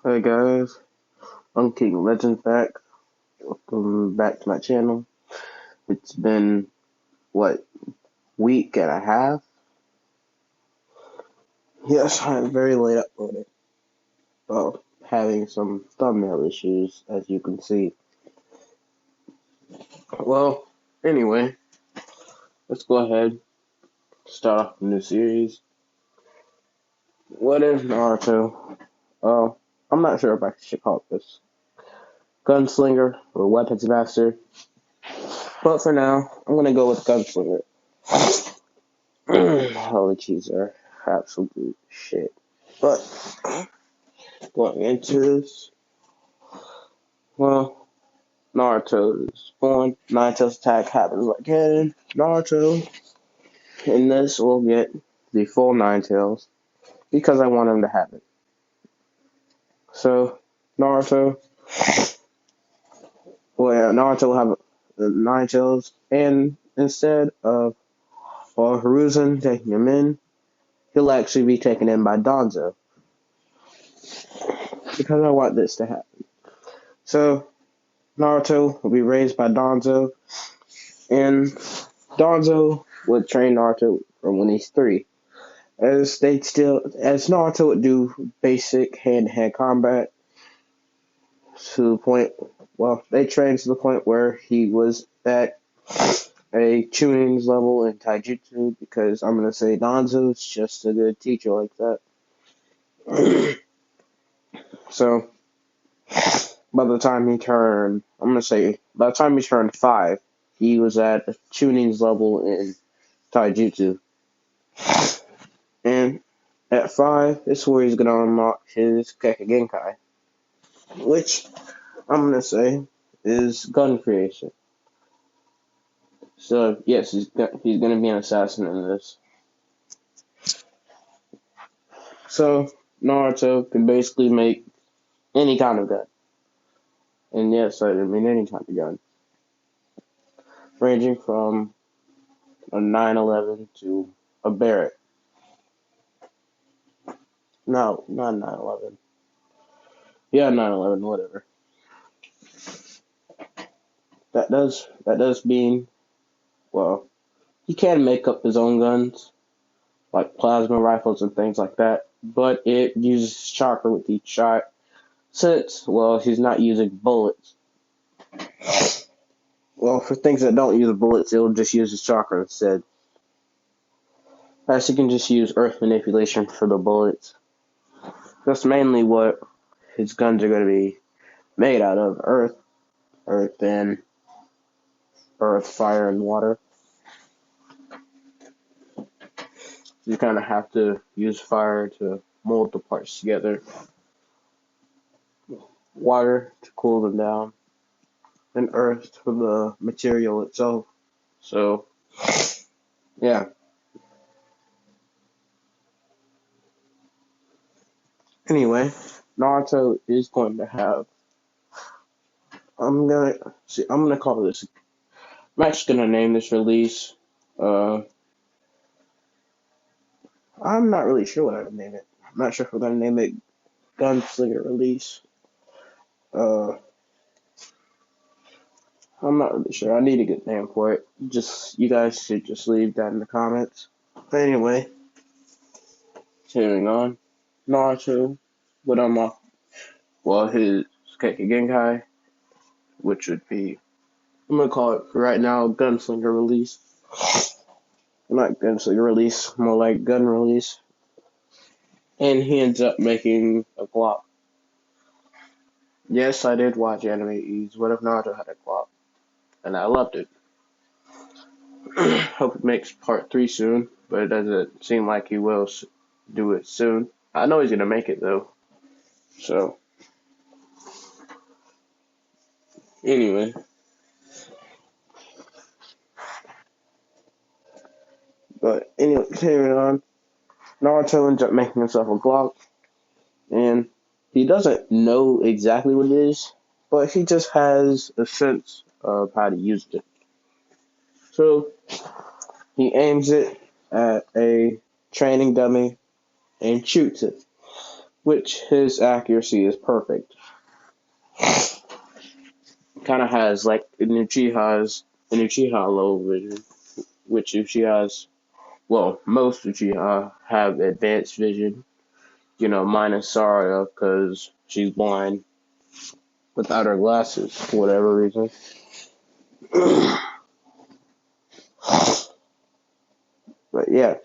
Hey guys, I'm King Legend back. Welcome back to my channel. It's been what, week and a half? Yes, I'm very late uploading. Well, having some thumbnail issues, as you can see. Well, anyway, let's go ahead start off a new series. What is Naruto? Oh, I'm not sure if I should call it this. Gunslinger or Weapons Master. But for now, I'm gonna go with Gunslinger. Holy cheese are absolute shit. But going into this, well, Naruto is born. Nine Tails attack happens like in Naruto. In this, we'll get the full Nine Tails because I want him to have it. So, Naruto, Naruto will have the Nine Tails, and instead of Hiruzen taking him in, he'll actually be taken in by Danzo because I want this to happen. So, Naruto will be raised by Danzo, and Danzo would train Naruto from when he's 3. As Naruto would do basic hand-to-hand combat to the point, well, they trained to the point where he was at a Chunin's level in Taijutsu, because I'm gonna say Danzo's just a good teacher like that. So by the time he turned, by the time he turned 5, he was at Chunin's level in Taijutsu. And at 5, this is where he's gonna unlock his Genkai, which I'm gonna say is gun creation. So yes, he's gonna be an assassin in this. So Naruto can basically make any kind of gun, and yes, I mean any kind of gun, ranging from a 911 to a Barrett. No, not 911. Yeah, 911, whatever. That does mean, well, he can make up his own guns, like plasma rifles and things like that, but it uses chakra with each shot, since, well, he's not using bullets. Well, for things that don't use bullets, it'll just use his chakra instead. As he can just use earth manipulation for the bullets. That's mainly what his guns are going to be made out of: earth, fire, and water. You kind of have to use fire to mold the parts together, water to cool them down, and earth for the material itself. So, yeah. Anyway, Naruto is going to have. I'm gonna call this. I'm actually gonna name this release. Uh, I'm not really sure what I'm gonna name it. I'm not sure if we're gonna name it Gunslinger Release. Uh, I'm not really sure. I need a good name for it. You guys should just leave that in the comments. But anyway, continuing on, Naruto would unlock, well, his Genkai, which would be, I'm gonna call it for right now Gunslinger Release. Not Gunslinger Release, more like Gun Release. And he ends up making a Glock. Yes, I did watch Anime E's What If Naruto Had a Glock, and I loved it. Hope it makes part 3 soon, but it doesn't seem like he will do it soon. I know he's gonna make it though. So, anyway. But anyway, continuing on, Naruto ends up making himself a Glock, and he doesn't know exactly what it is, but he just has a sense of how to use it. So, he aims it at a training dummy and shoots it. which his accuracy is perfect. Kind of has like an Uchiha low vision, which Uchihas, well, most Uchiha have advanced vision. Minus Sarah because she's blind without her glasses for whatever reason. But yeah,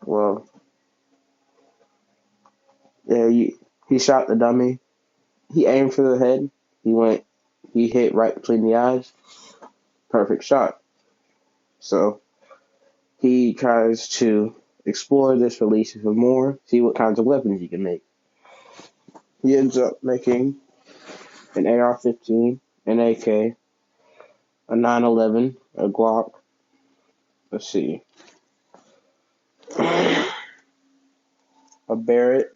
well, yeah, he shot the dummy. He aimed for the head. He hit right between the eyes. Perfect shot. So he tries to explore this release even more, see what kinds of weapons he can make. He ends up making an AR-15, an AK, a 911, a Glock. Let's see, a Barrett.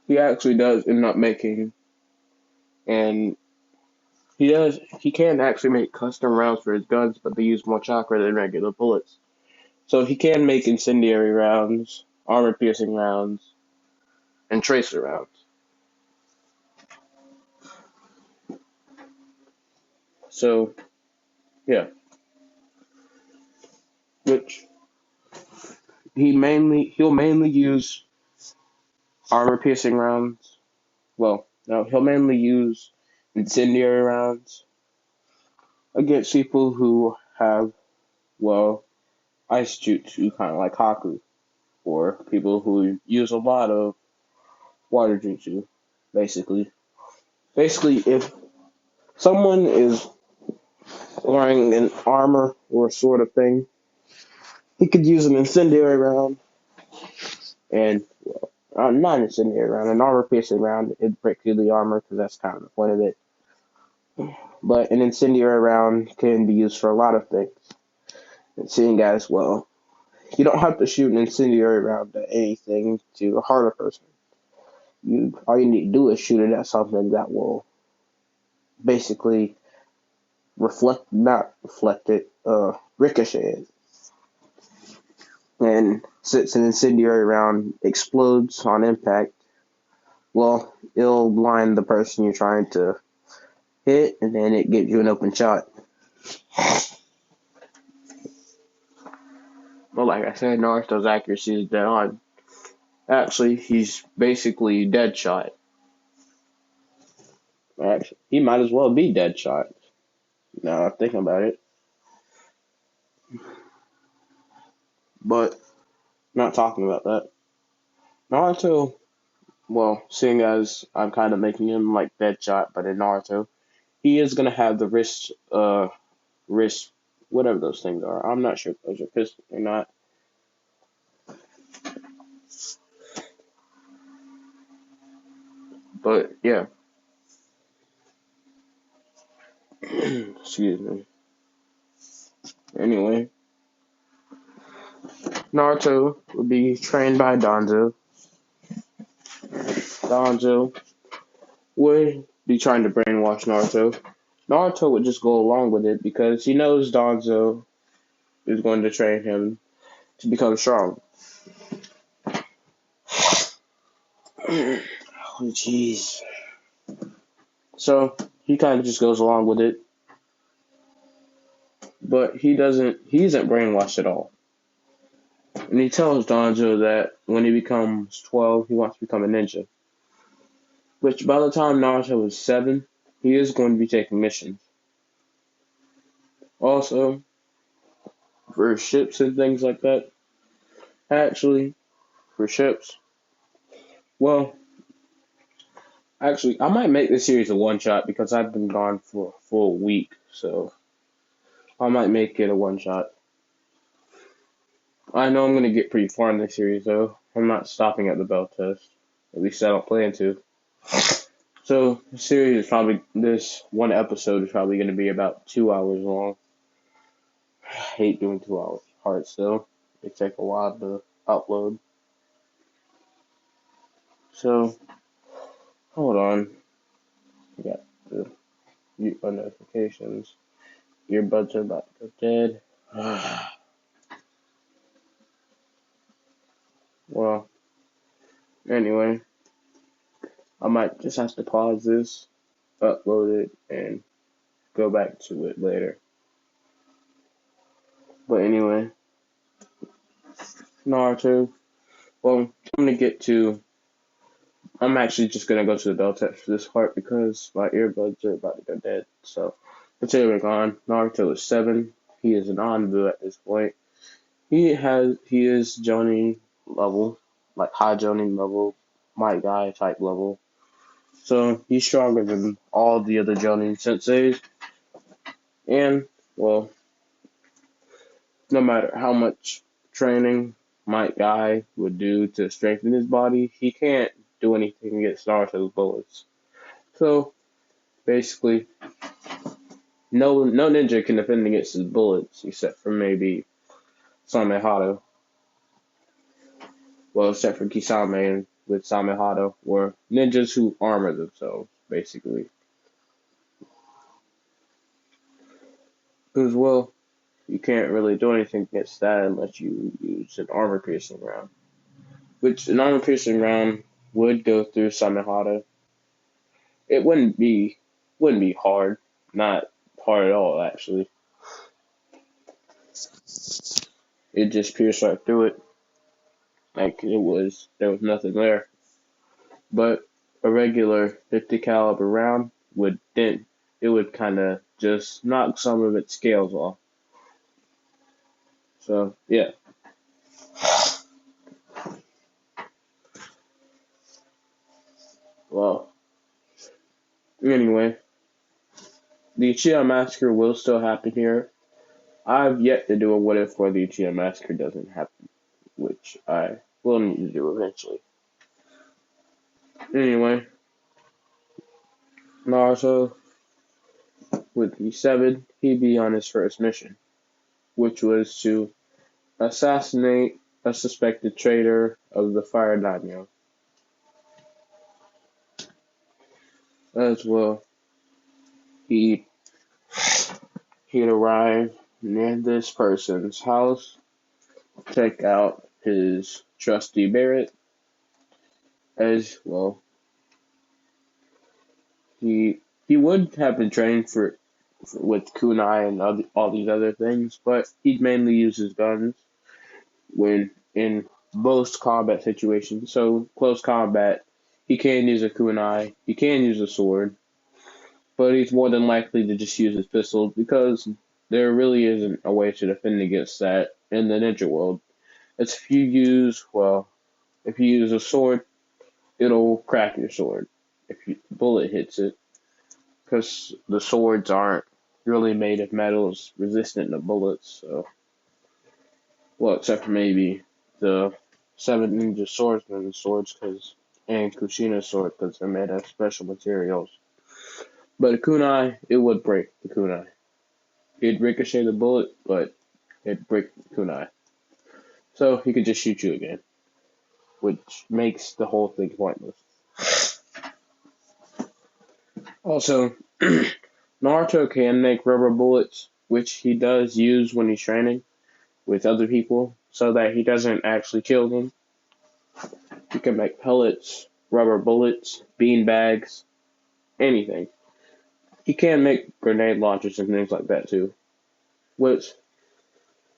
He actually does end up making, and he can actually make custom rounds for his guns, but they use more chakra than regular bullets. So he can make incendiary rounds, armor piercing rounds, and tracer rounds. So yeah, which he'll mainly use armor piercing rounds. Well, no, he'll mainly use incendiary rounds against people who have, well, ice jutsu, kind of like Haku, or people who use a lot of water jutsu, basically. Basically, if someone is wearing an armor or sort of thing, he could use an incendiary round, and, well, not an incendiary round, an armor piercing round. It breaks through the armor, because that's kind of the point of it. But an incendiary round can be used for a lot of things. And seeing as, well, you don't have to shoot an incendiary round at anything to hurt a person. All you need to do is shoot it at something that will basically ricochet it. And since an incendiary round explodes on impact, well, it'll blind the person you're trying to hit, and then it gives you an open shot. But like I said, Naruto's accuracy is dead on. Actually, he's basically dead shot. Actually, he might as well be dead shot. Now I'm thinking about it. But not talking about that. Naruto, well, seeing as I'm kind of making him like Deadshot, but in Naruto, he is gonna have the wrist, whatever those things are. I'm not sure if those are pistols or not. But yeah, excuse me. Anyway, Naruto will be trained by Danzo. Danzo would be trying to brainwash Naruto. Naruto would just go along with it because he knows Danzo is going to train him to become strong. Oh, jeez. So he kind of just goes along with it, but he isn't brainwashed at all. And he tells Danzo that when he becomes 12, he wants to become a ninja. Which by the time Naruto is 7, he is going to be taking missions. Also, for ships and things like that, actually, for ships, well, actually, I might make this series a one-shot because I've been gone for a full week, so I might make it a one-shot. I know I'm going to get pretty far in this series, though. I'm not stopping at the bell test. At least I don't plan to. So, this one episode is probably going to be about 2 hours long. I hate doing 2 hours parts, though. They take a while to upload. So, hold on. I got the notifications. Earbuds are about to go dead. Well, anyway, I might just have to pause this, upload it, and go back to it later. But anyway, Naruto. Well, I'm gonna get to. I'm actually just gonna go to the bell text for this part because my earbuds are about to go dead. So, continuing on, Naruto is 7. He is an Anbu at this point. He is Jonin level, like high Jonin level, Might Guy type level. So he's stronger than all the other Jonin senseis. And well, no matter how much training Might Guy would do to strengthen his body, he can't do anything against Naruto's bullets. So basically, no ninja can defend against his bullets except for maybe Samehado. Well, except for Kisame and with Samehado, or ninjas who armor themselves, basically. Because, well, you can't really do anything against that unless you use an armor piercing round. Which, an armor piercing round would go through Samehado. It wouldn't be hard. Not hard at all, actually. It just pierced right through it. Like, there was nothing there. But a regular 50 caliber round would dent. It would kind of just knock some of its scales off. So yeah. Well, anyway, the Uchiha massacre will still happen here. I've yet to do a what if where the Uchiha massacre doesn't happen, which I will need to do eventually. Anyway, Naruto with the 7, he'd be on his first mission, which was to assassinate a suspected traitor of the Fire Daimyo. As well, he he'd arrive near this person's house, take out his trusty Barrett, as well. He would have been trained with kunai and all these other things, but he'd mainly use his guns when in most combat situations. So close combat, he can use a kunai, he can use a sword, but he's more than likely to just use his pistol because there really isn't a way to defend against that in the ninja world. It's if you use a sword, it'll crack your sword if a bullet hits it, because the swords aren't really made of metals resistant to bullets. So, well, except for maybe the Seven Ninja Swordsman swords, and Kushina sword, because they're made of special materials. But a kunai, it would break the kunai. It'd ricochet the bullet, but it'd break the kunai. So he could just shoot you again, which makes the whole thing pointless. Also, Naruto can make rubber bullets, which he does use when he's training with other people, so that he doesn't actually kill them. He can make pellets, rubber bullets, bean bags, anything. He can make grenade launchers and things like that too, which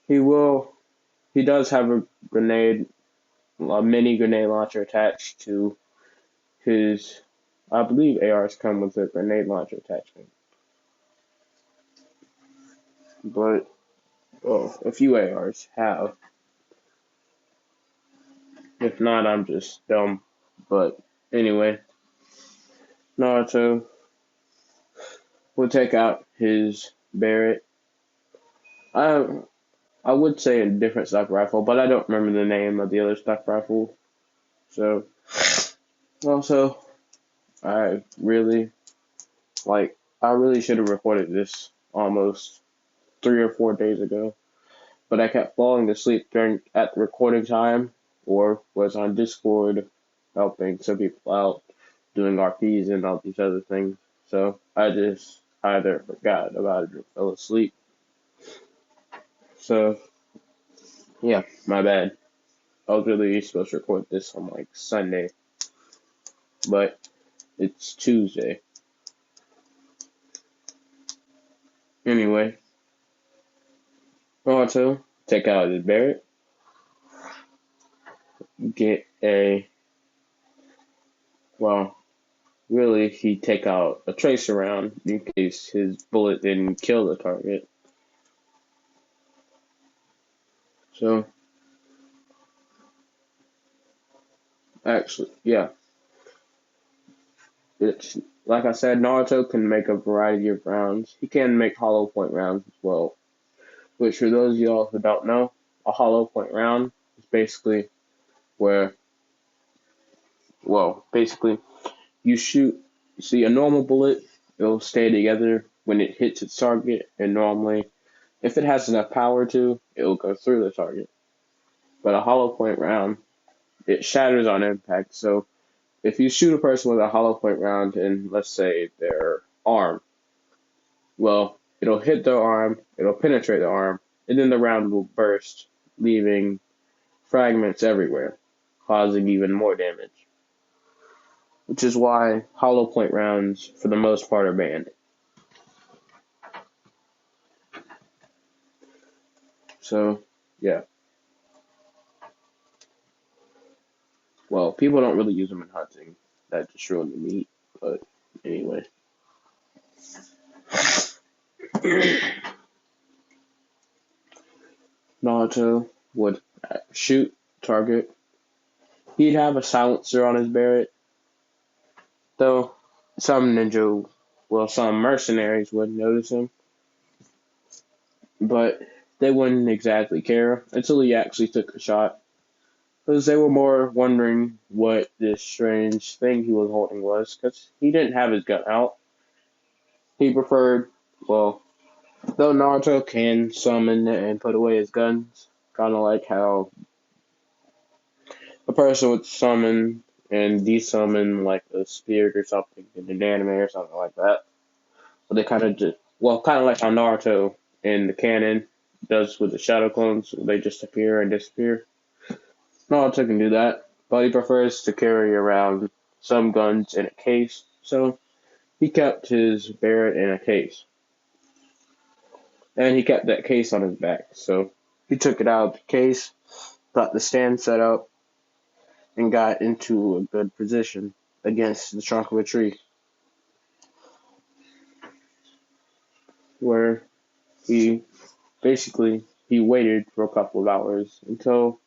he will. He does have a mini grenade launcher attached to his. I believe ARs come with a grenade launcher attachment, but a few ARs have. If not, I'm just dumb. But anyway, Naruto will take out his Barrett. I I would say a different stock rifle, but I don't remember the name of the other stock rifle. So also, I really I really should have recorded this almost 3 or 4 days ago, but I kept falling asleep at the recording time, or was on Discord helping some people out, doing RPs and all these other things. So I just either forgot about it or fell asleep. So yeah, my bad. I was really supposed to record this on like Sunday, but it's Tuesday. Anyway, Naruto take out his Barrett, get a well, really he take out a tracer round in case his bullet didn't kill the target. So actually, yeah, it's like I said, Naruto can make a variety of rounds. He can make hollow point rounds as well. Which for those of y'all who don't know, a hollow point round is basically where, basically you shoot, see a normal bullet, it'll stay together when it hits its target, and normally, if it has enough power to, it'll go through the target. But a hollow point round, it shatters on impact. So if you shoot a person with a hollow point round in, let's say, their arm, well, it'll hit their arm, it'll penetrate the arm, and then the round will burst, leaving fragments everywhere, causing even more damage. Which is why hollow point rounds, for the most part, are banned. So, yeah. Well, people don't really use them in hunting. That just ruined the meat. But anyway. Naruto would shoot, target. He'd have a silencer on his Barrett. Though some mercenaries would notice him. But they wouldn't exactly care until he actually took a shot. Because they were more wondering what this strange thing he was holding was, because he didn't have his gun out. He preferred, well, though Naruto can summon and put away his guns, kind of like how a person would summon and desummon like a spirit or something in an anime or something like that. But they kind of just, kind of like how Naruto in the canon does with the shadow clones, they just appear and disappear. Naruto can do that, but he prefers to carry around some guns in a case, so he kept his Barrett in a case. And he kept that case on his back, so he took it out of the case, got the stand set up, and got into a good position against the trunk of a tree, where he he waited for a couple of hours until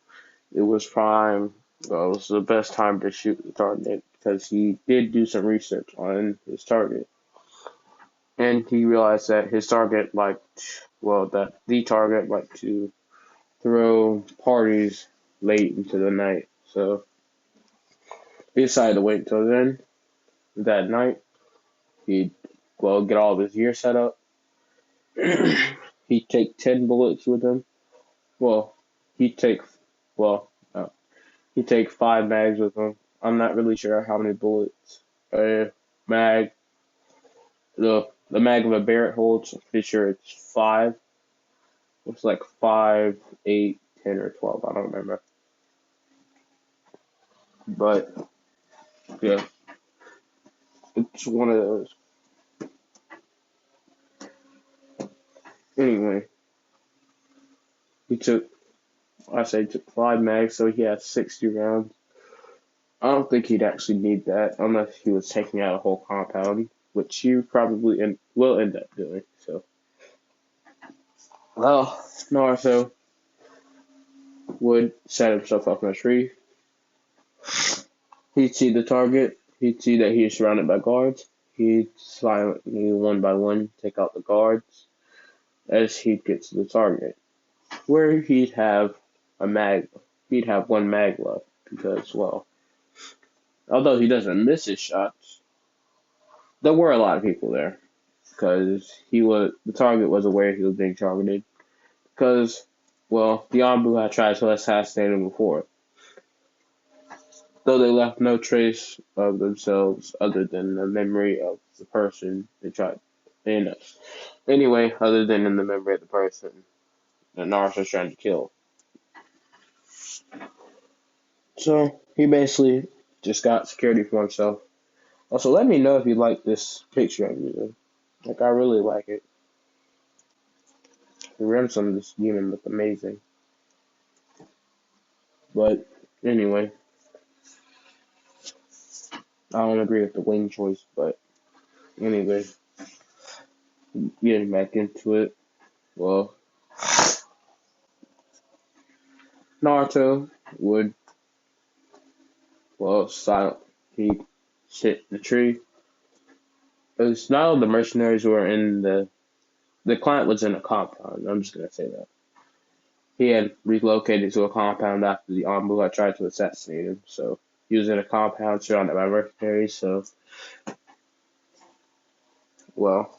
it was prime. Well, it was the best time to shoot the target because he did do some research on his target, and he realized that his target that the target liked to throw parties late into the night. So he decided to wait until then. That night, he'd get all of his gear set up. He'd take 10 bullets with him. Well, he'd take well, no, he'd take 5 mags with him. I'm not really sure how many bullets a mag the mag of a Barrett holds. I'm pretty sure it's 5. It's like 5, 8, 10, or 12. I don't remember. But yeah, it's one of those. Anyway, he took 5 mags, so he had 60 rounds. I don't think he'd actually need that unless he was taking out a whole compound, which he probably will end up doing. So, well, Naruto would set himself up in a tree. He'd see the target. He'd see that he is surrounded by guards. He'd silently, one by one, take out the guards as he gets to the target, where he'd have a mag. He'd have 1 mag left because, although he doesn't miss his shots, there were a lot of people there because the target was aware he was being targeted because, the Anbu had tried to assassinate him before, though they left no trace of themselves other than the memory of the person they tried. Anyway, other than in the memory of the person that Naruto's trying to kill. So he basically just got security for himself. Also, let me know if you like this picture I'm using. Like, I really like it. The rims on this demon look amazing. But anyway, I don't agree with the wing choice. But anyway, getting back into it. Well, Naruto would, silent. He hit the tree. It's not all the mercenaries who were in the client was in a compound. I'm just gonna say that. He had relocated to a compound after the Anbu had tried to assassinate him. So he was in a compound surrounded by mercenaries. So, well,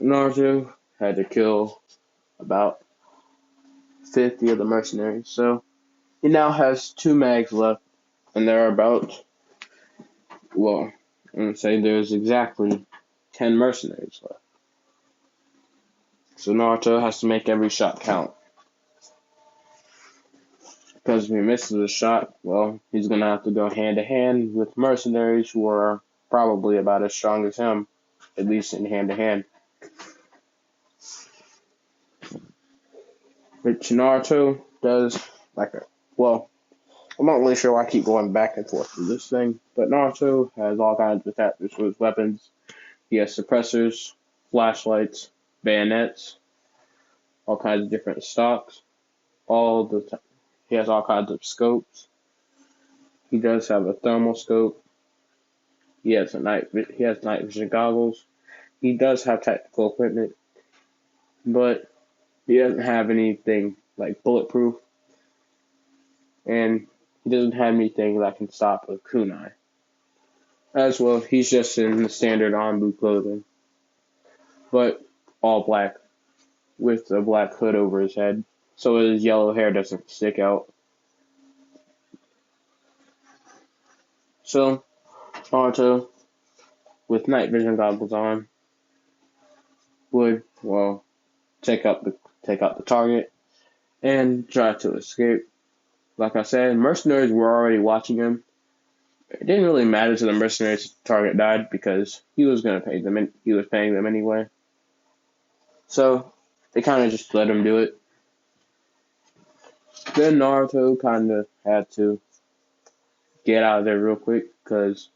Naruto had to kill about 50 of the mercenaries. So he now has 2 mags left, and there are about, well, I'm gonna say there's exactly 10 mercenaries left. So Naruto has to make every shot count. Because if he misses a shot, well, he's gonna have to go hand to hand with mercenaries who are probably about as strong as him, at least in hand to hand. Which Naruto does well, I'm not really sure why I keep going back and forth with this thing, but Naruto has all kinds of attachments for his weapons. He has suppressors, flashlights, bayonets, all kinds of different stocks. He has all kinds of scopes. He does have a thermal scope. He has night vision goggles. He does have tactical equipment, but he doesn't have anything like bulletproof, and he doesn't have anything that can stop a kunai. As well, he's just in the standard Anbu clothing, but all black with a black hood over his head, so his yellow hair doesn't stick out. So Naruto, with night vision goggles on, would take out the target and try to escape. Like I said, mercenaries were already watching him. It didn't really matter to the mercenaries if the target died because he was gonna pay them. He was paying them anyway. So they kind of just let him do it. Then Naruto kind of had to get out of there real quick because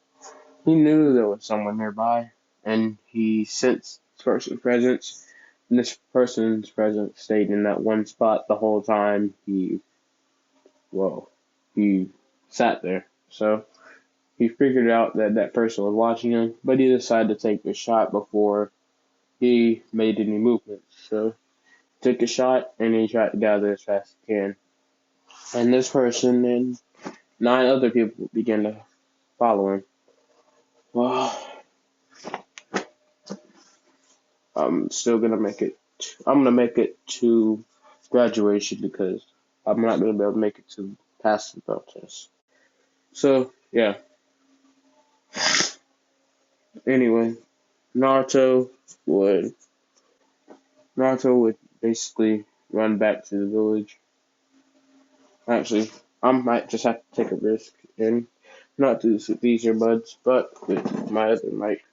he knew there was someone nearby, and he sensed this person's presence. And this person's presence stayed in that one spot the whole time he sat there. So he figured out that that person was watching him, but he decided to take the shot before he made any movement. So he took a shot and he tried to gather as fast as he can. And this person and 9 other people began to follow him. Well, I'm still gonna make it. I'm gonna make it to graduation because I'm not gonna be able to make it to pass the belt test. So yeah. Anyway, Naruto would Naruto would basically run back to the village. Actually, I might just have to take a risk and not do this with these earbuds, but with my other mic,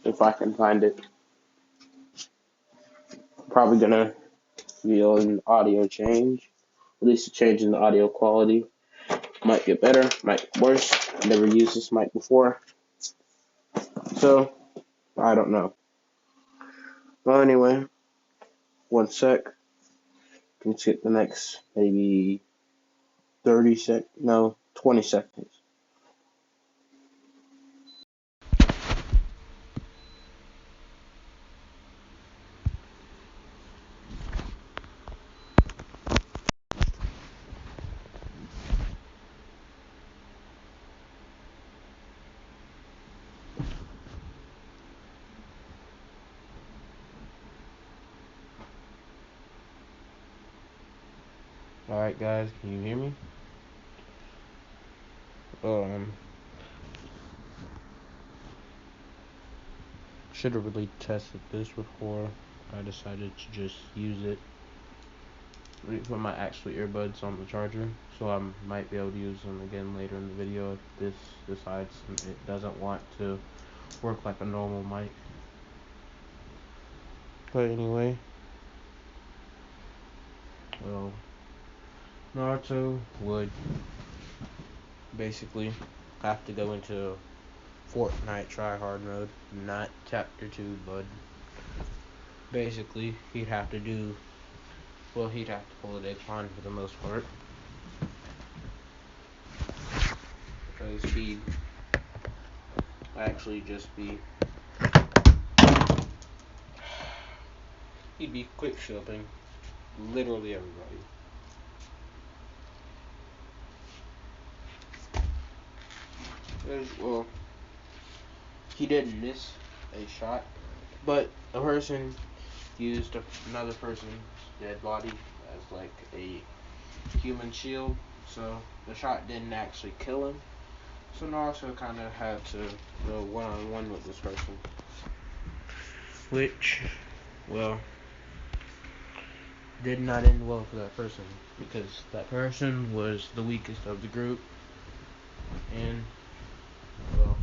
if I can find it. Probably gonna feel an audio change, at least a change in the audio quality. Might get better, might get worse. I've never used this mic before, so I don't know. Well, anyway, one sec. Can skip the next maybe 20 seconds. Alright guys, can you hear me? Um, should have really tested this before I decided to just use it. Let me put my actual earbuds on the charger, so I might be able to use them again later in the video if this decides it doesn't want to work like a normal mic. But anyway, well, Naruto would basically have to go into Fortnite tryhard mode, not chapter 2, but basically he'd have to pull a Daikon for the most part, because he'd actually just he'd be quick shielding literally everybody. Well, he didn't miss a shot, but a person used another person's dead body as like a human shield, so the shot didn't actually kill him. So Naruto kind of had to go one-on-one with this person, which, well, did not end well for that person, because that person was the weakest of the group, and, well,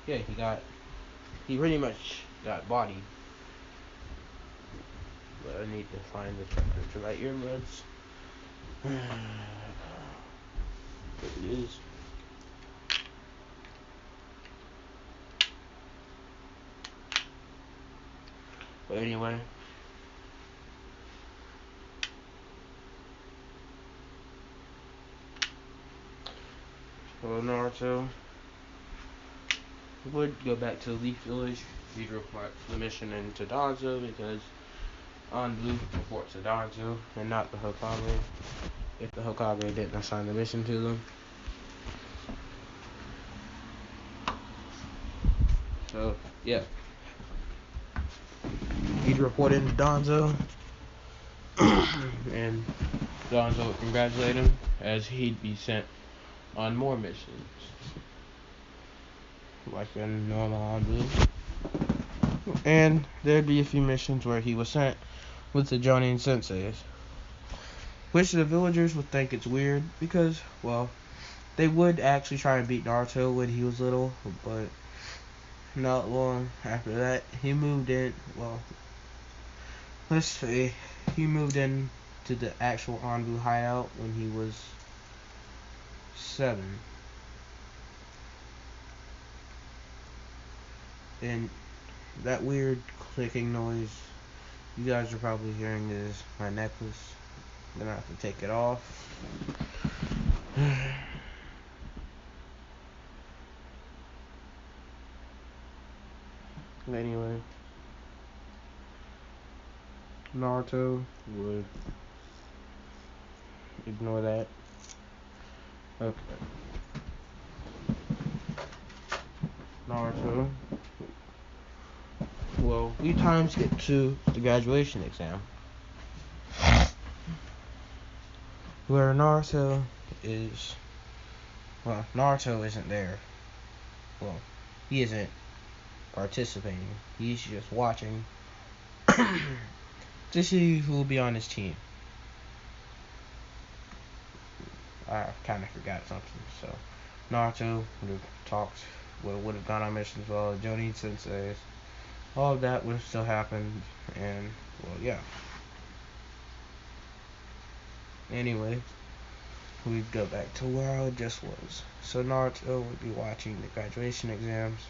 yeah, he pretty much got bodied. But I need to find the right earbuds. There it is. But anyway, well, Naruto would go back to the Leaf Village. He'd report the mission into Danzo, because Anbu reports to Danzo and not the Hokage, if the Hokage didn't assign the mission to them. So, yeah. He'd report into Danzo, and Danzo would congratulate him, as he'd be sent on more missions, like a normal Anbu. And there'd be a few missions where he was sent with the Jonin senseis, which the villagers would think it's weird, because, well, they would actually try and beat Naruto when he was little, but not long after that, he moved in, well, let's say, he moved in to the actual Anbu hideout when he was 7. And that weird clicking noise you guys are probably hearing is my necklace. I'm gonna have to take it off. Anyway, Naruto would ignore that. Okay. Naruto. Well, we times get to the graduation exam, where Naruto isn't there. Well, he isn't participating. He's just watching to see who will be on his team. I kind of forgot something. So, Naruto would have gone on missions as well. Jonin Sensei, all of that would have still happened, and, well, yeah. Anyway, we'd go back to where I just was. So Naruto would be watching the graduation exams,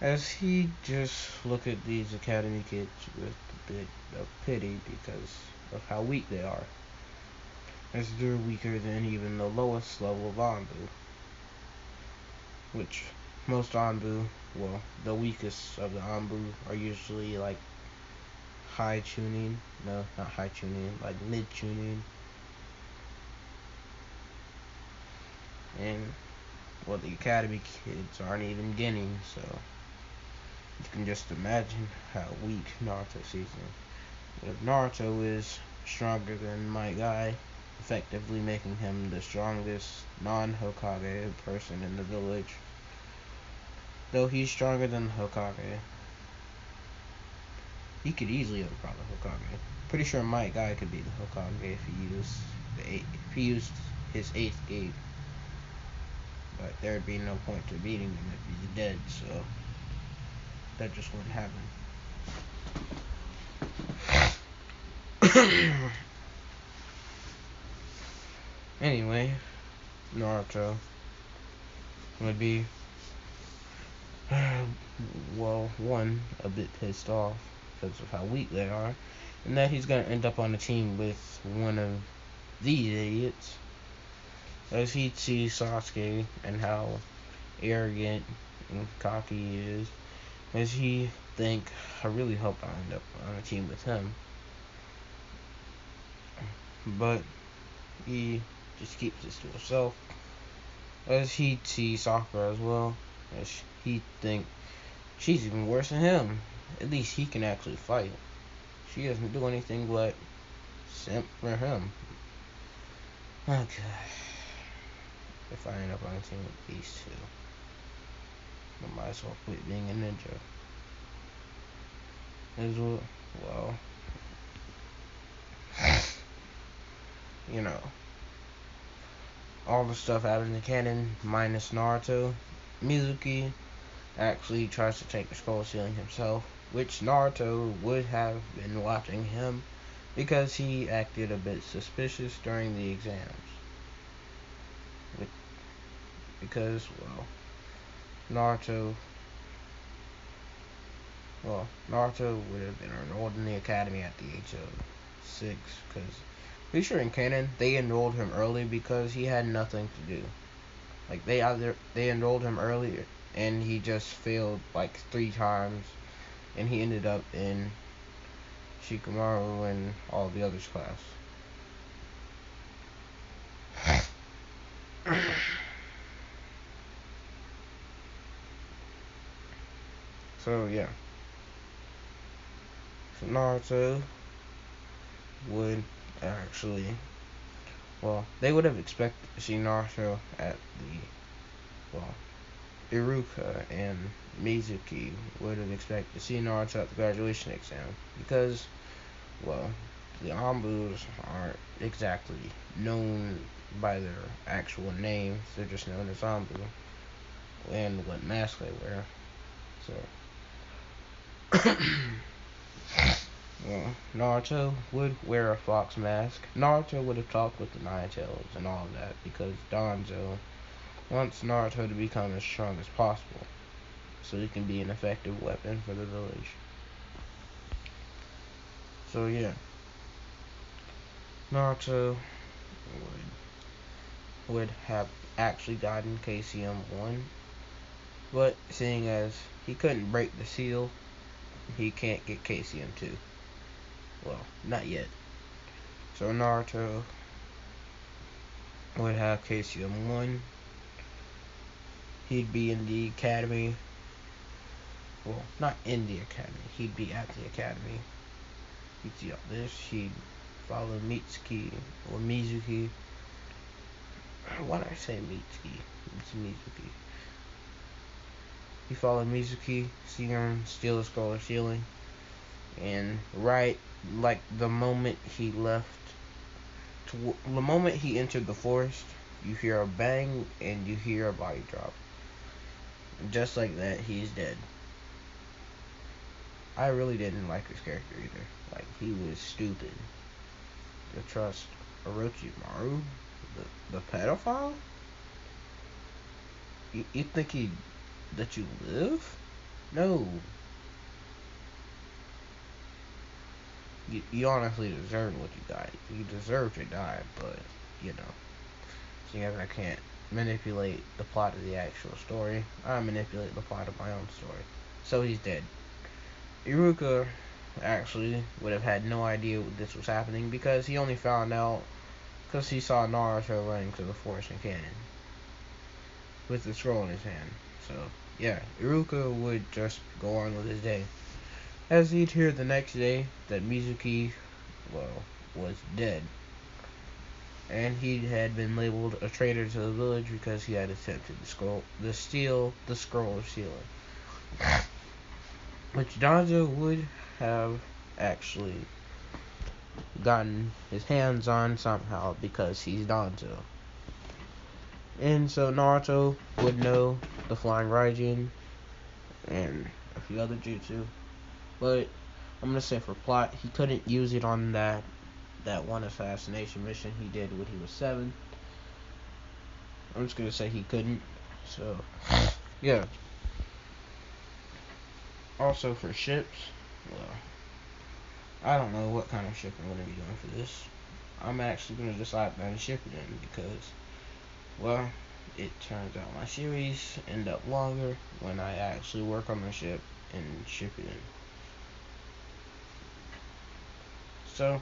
as he just look at these academy kids with a bit of pity because of how weak they are, as they're weaker than even the lowest level of Anbu, which most Anbu, well, the weakest of the Anbu are usually like high tuning, no, not high tuning, like mid tuning, and, well, the academy kids aren't even getting, so you can just imagine how weak Naruto sees him. If Naruto is stronger than my guy, effectively making him the strongest non-Hokage person in the village, though he's stronger than the Hokage, He could easily overpower the Hokage. Pretty sure my guy could beat the Hokage if he used his 8th gate. But there'd be no point to beating him if he's dead, so that just wouldn't happen. Anyway, Naruto would be, well, one, a bit pissed off because of how weak they are, and that he's going to end up on a team with one of these idiots, as he sees Sasuke and how arrogant and cocky he is, as he think, I really hope I end up on a team with him. But he just keeps this to himself, as he sees Sakura as well, as he think she's even worse than him. At least he can actually fight. She doesn't do anything but simp for him. Okay. If I end up on a team with these two, I might as well quit being a ninja. As well, you know, all the stuff happens in canon minus Naruto. Mizuki actually tries to take the scroll stealing himself, which Naruto would have been watching him because he acted a bit suspicious during the exams. Because, Naruto would have been enrolled in the academy at the age of 6, because pretty sure in canon they enrolled him early because he had nothing to do. Like, they enrolled him earlier and he just failed like 3 times, and he ended up in Shikamaru and all the others' class. So yeah, so Naruto would actually, they would have expected to see Naruto at Iruka and Mizuki would have expected to see Naruto at the graduation exam, because, the Anbus aren't exactly known by their actual names. They're just known as Anbu and what mask they wear. So, Naruto would wear a fox mask. Naruto would have talked with the Nine Tails and all of that because Danzo wants Naruto to become as strong as possible so he can be an effective weapon for the village. So yeah, Naruto would have actually gotten KCM 1, but seeing as he couldn't break the seal, he can't get KCM 2. Well, not yet. So Naruto would have KCM 1. He'd be in the academy. Well, not in the academy. He'd be at the academy. He'd see all this. He'd follow Mitsuki or Mizuki. Why did I say Mitsuki? It's Mizuki. He followed Mizuki, see him steal the scroll of healing, and right, like the moment he entered the forest, you hear a bang and you hear a body drop. Just like that, he's dead. I really didn't like his character either. Like, he was stupid to trust Orochimaru, the pedophile. You think he'd let you live? No. You honestly deserve what you got. You deserve to die, but, seeing as I can't manipulate the plot of the actual story, I manipulate the plot of my own story. So he's dead. Iruka actually would have had no idea this was happening because he only found out because he saw Naruto running to the forest in canon with the scroll in his hand. So yeah, Iruka would just go on with his day, as he'd hear the next day that Mizuki, was dead, and he had been labeled a traitor to the village because he had attempted to steal the scroll of sealing, which Danzo would have actually gotten his hands on somehow because he's Danzo. And so Naruto would know the Flying Raijin and a few other jutsu, but I'm gonna say for plot, he couldn't use it on that one assassination mission he did when he was 7. I'm just gonna say he couldn't. So yeah. Also for ships, well, I don't know what kind of ship I'm gonna be doing for this. I'm actually gonna decide on Shippuden because, well, it turns out my series end up longer when I actually work on the ship and Shippuden. So,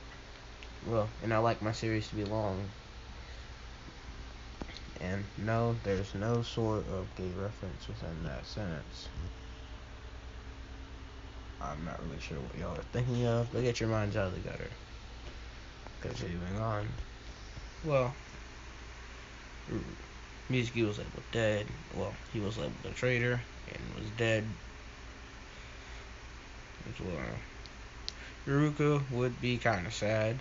well, and I like my series to be long. And no, there's no sort of gay reference within that sentence. I'm not really sure what y'all are thinking of, but get your minds out of the gutter. Continuing on. Well, Mizuki was labeled dead. Well, he was labeled a traitor and was dead as well. Iruka would be kind of sad,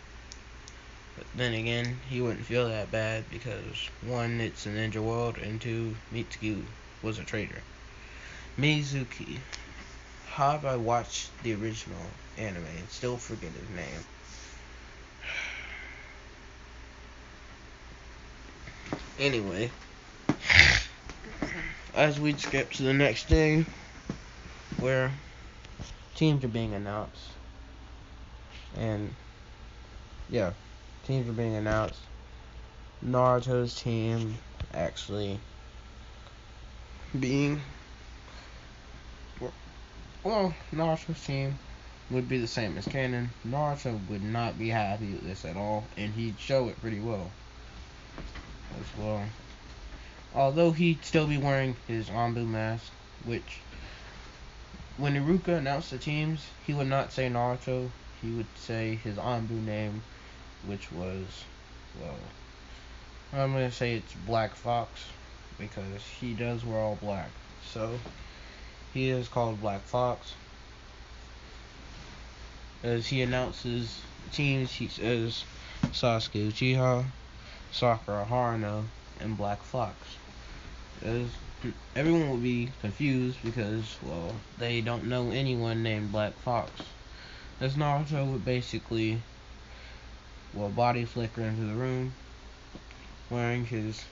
but then again, he wouldn't feel that bad because 1, it's a ninja world, and 2, Mitsuki was a traitor. Mizuki. How have I watched the original anime and still forget his name? Anyway, as we skip to the next day, where teams are being announced, and yeah, teams are being announced. Naruto's team actually being, well, Naruto's team would be the same as canon. Naruto would not be happy with this at all, and he'd show it pretty well as well. Although he'd still be wearing his Anbu mask, which, when Iruka announced the teams, he would not say Naruto, he would say his Anbu name, which was, well, I'm gonna say it's Black Fox, because he does wear all black. So, he is called Black Fox. As he announces teams, he says Sasuke Uchiha, Sakura Haruno, and Black Fox. As everyone will be confused because, well, they don't know anyone named Black Fox. As Naruto would basically, well, body flicker into the room, wearing his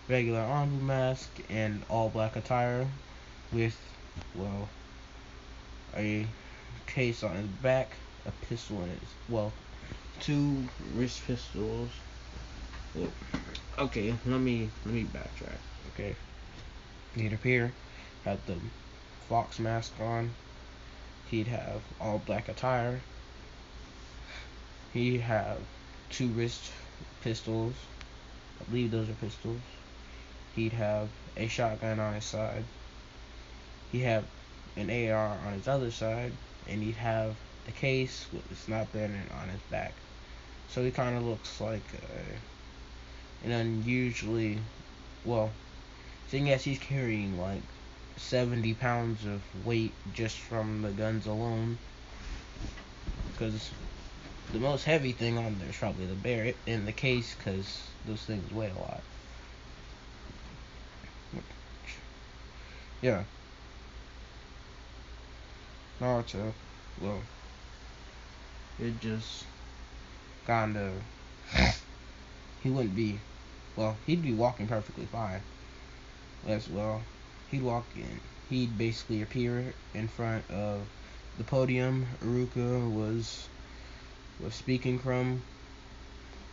regular Anbu mask and all black attire, with, well, a case on his back, a pistol in his, well, 2 wrist pistols. Well, okay, let me backtrack. Okay, he'd appear, had the fox mask on. He'd have all black attire. He'd have 2 wrist pistols. I believe those are pistols. He'd have a shotgun on his side. He'd have an AR on his other side, and he'd have the case with the sniper on his back. So he kind of looks like an unusually, well, seeing as he's carrying like 70 pounds of weight just from the guns alone, because the most heavy thing on there is probably the Barrett in the case, because those things weigh a lot. Yeah. Naruto, well, it just kind of, he wouldn't be, well, he'd be walking perfectly fine as well. He'd walk in, he'd basically appear in front of the podium Iruka was speaking from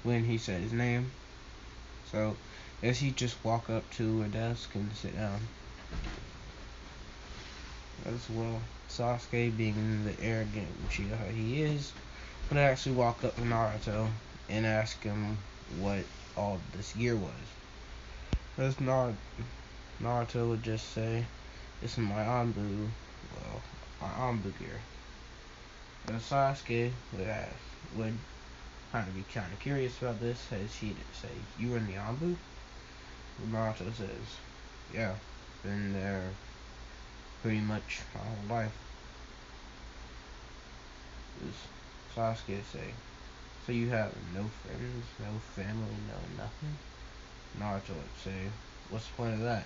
when he said his name. So, as he'd just walk up to a desk and sit down. As well, Sasuke, being the arrogant Uchiha he is, would actually walk up to Naruto and ask him what all this gear was. As Naruto would just say, "This is my Anbu, well, my Anbu gear." And Sasuke would kind of be kind of curious about this, as he'd say, "You were in the Anbu?" And Naruto says, "Yeah, been there pretty much my whole life." does Sasuke say? So you have no friends, no family, no nothing? Naruto would say, what's the point of that?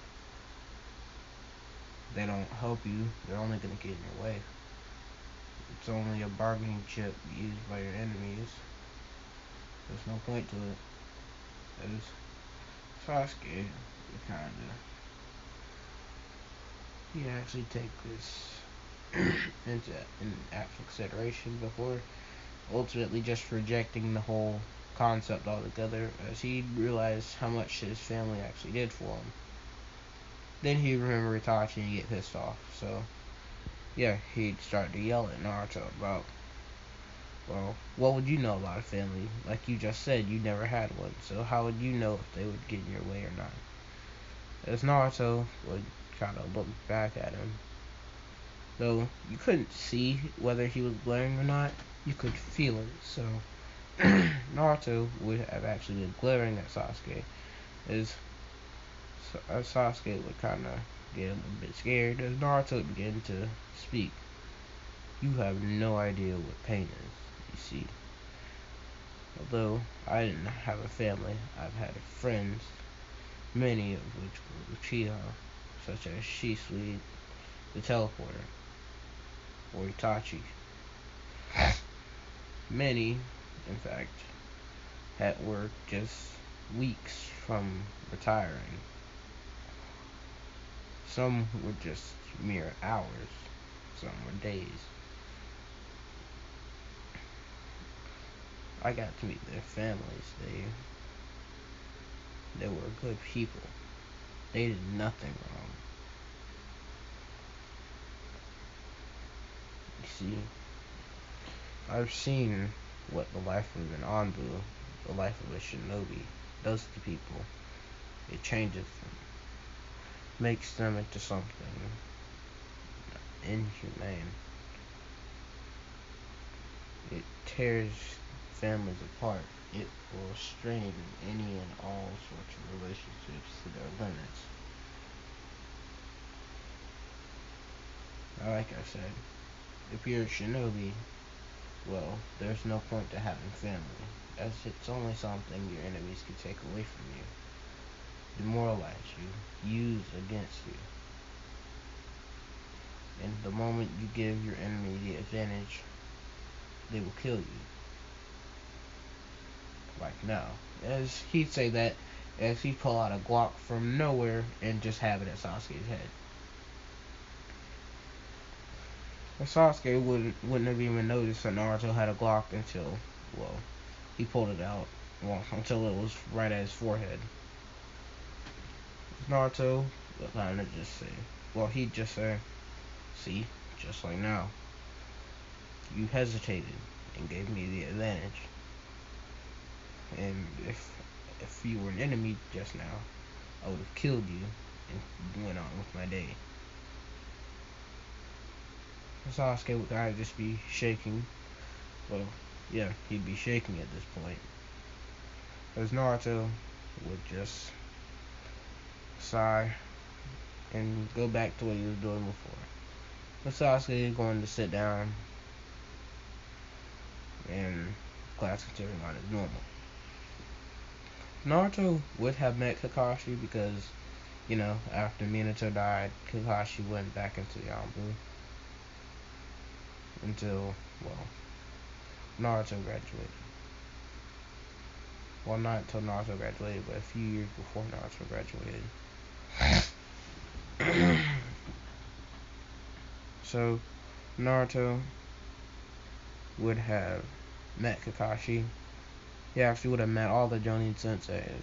They don't help you, they're only gonna get in your way. It's only a bargaining chip used by your enemies. There's no point to it. As Sasuke would he actually take this in actual consideration before ultimately just rejecting the whole concept altogether, as he realized how much his family actually did for him. Then he'd remember Itachi and get pissed off. So, yeah, he'd start to yell at Naruto about, well, what would you know about a family? Like you just said, you never had one, so how would you know if they would get in your way or not? As Naruto would kind of look back at him, though you couldn't see whether he was glaring or not, you could feel it. So Naruto would have actually been glaring at Sasuke, as Sasuke would kind of get a little bit scared as Naruto began to speak. You have no idea what pain is, you see. Although I didn't have a family, I've had friends, many of which were Uchiha, such as Shisui, the Teleporter, or Itachi. Many, in fact, had were just weeks from retiring. Some were just mere hours, some were days. I got to meet their families. They were good people. They did nothing wrong. You see, I've seen what the life of an Anbu, the life of a shinobi, does to people. It changes them, makes them into something inhumane. It tears families apart. It will strain any and all sorts of relationships to their limits. Now, like I said, if you're a shinobi, well, there's no point to having family, as it's only something your enemies can take away from you, demoralize you, use against you. And the moment you give your enemy the advantage, they will kill you. Like now. As he'd say that as he'd pull out a Glock from nowhere and just have it at Sasuke's head. And Sasuke wouldn't have even noticed that Naruto had a Glock until, well, he pulled it out. Well, until it was right at his forehead. Naruto would kind of just say, well, he'd just say, see, just like now. You hesitated and gave me the advantage. And if you were an enemy just now, I would have killed you and went on with my day. Sasuke would kind of just be shaking. Well, yeah, he'd be shaking at this point. As Naruto would just sigh and go back to what he was doing before. But Sasuke is going to sit down and class continuing on as normal. Naruto would have met Kakashi because, you know, after Minato died, Kakashi went back into Yambu until, well, Naruto graduated. Well, not until Naruto graduated, but a few years before Naruto graduated. So, Naruto would have met Kakashi. He actually would have met all the Jonin senseis.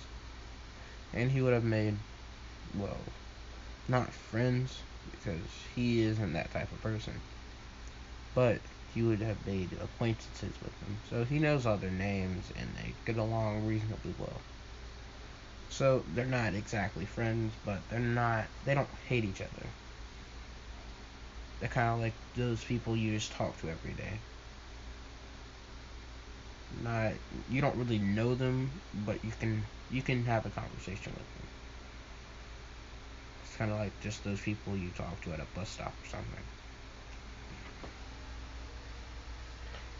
And he would have made, well, not friends, because he isn't that type of person. But he would have made acquaintances with them. So he knows all their names, and they get along reasonably well. So they're not exactly friends, but they don't hate each other. They're kind of like those people you just talk to every day. Not, you don't really know them, but you can have a conversation with them. It's kind of like just those people you talk to at a bus stop or something.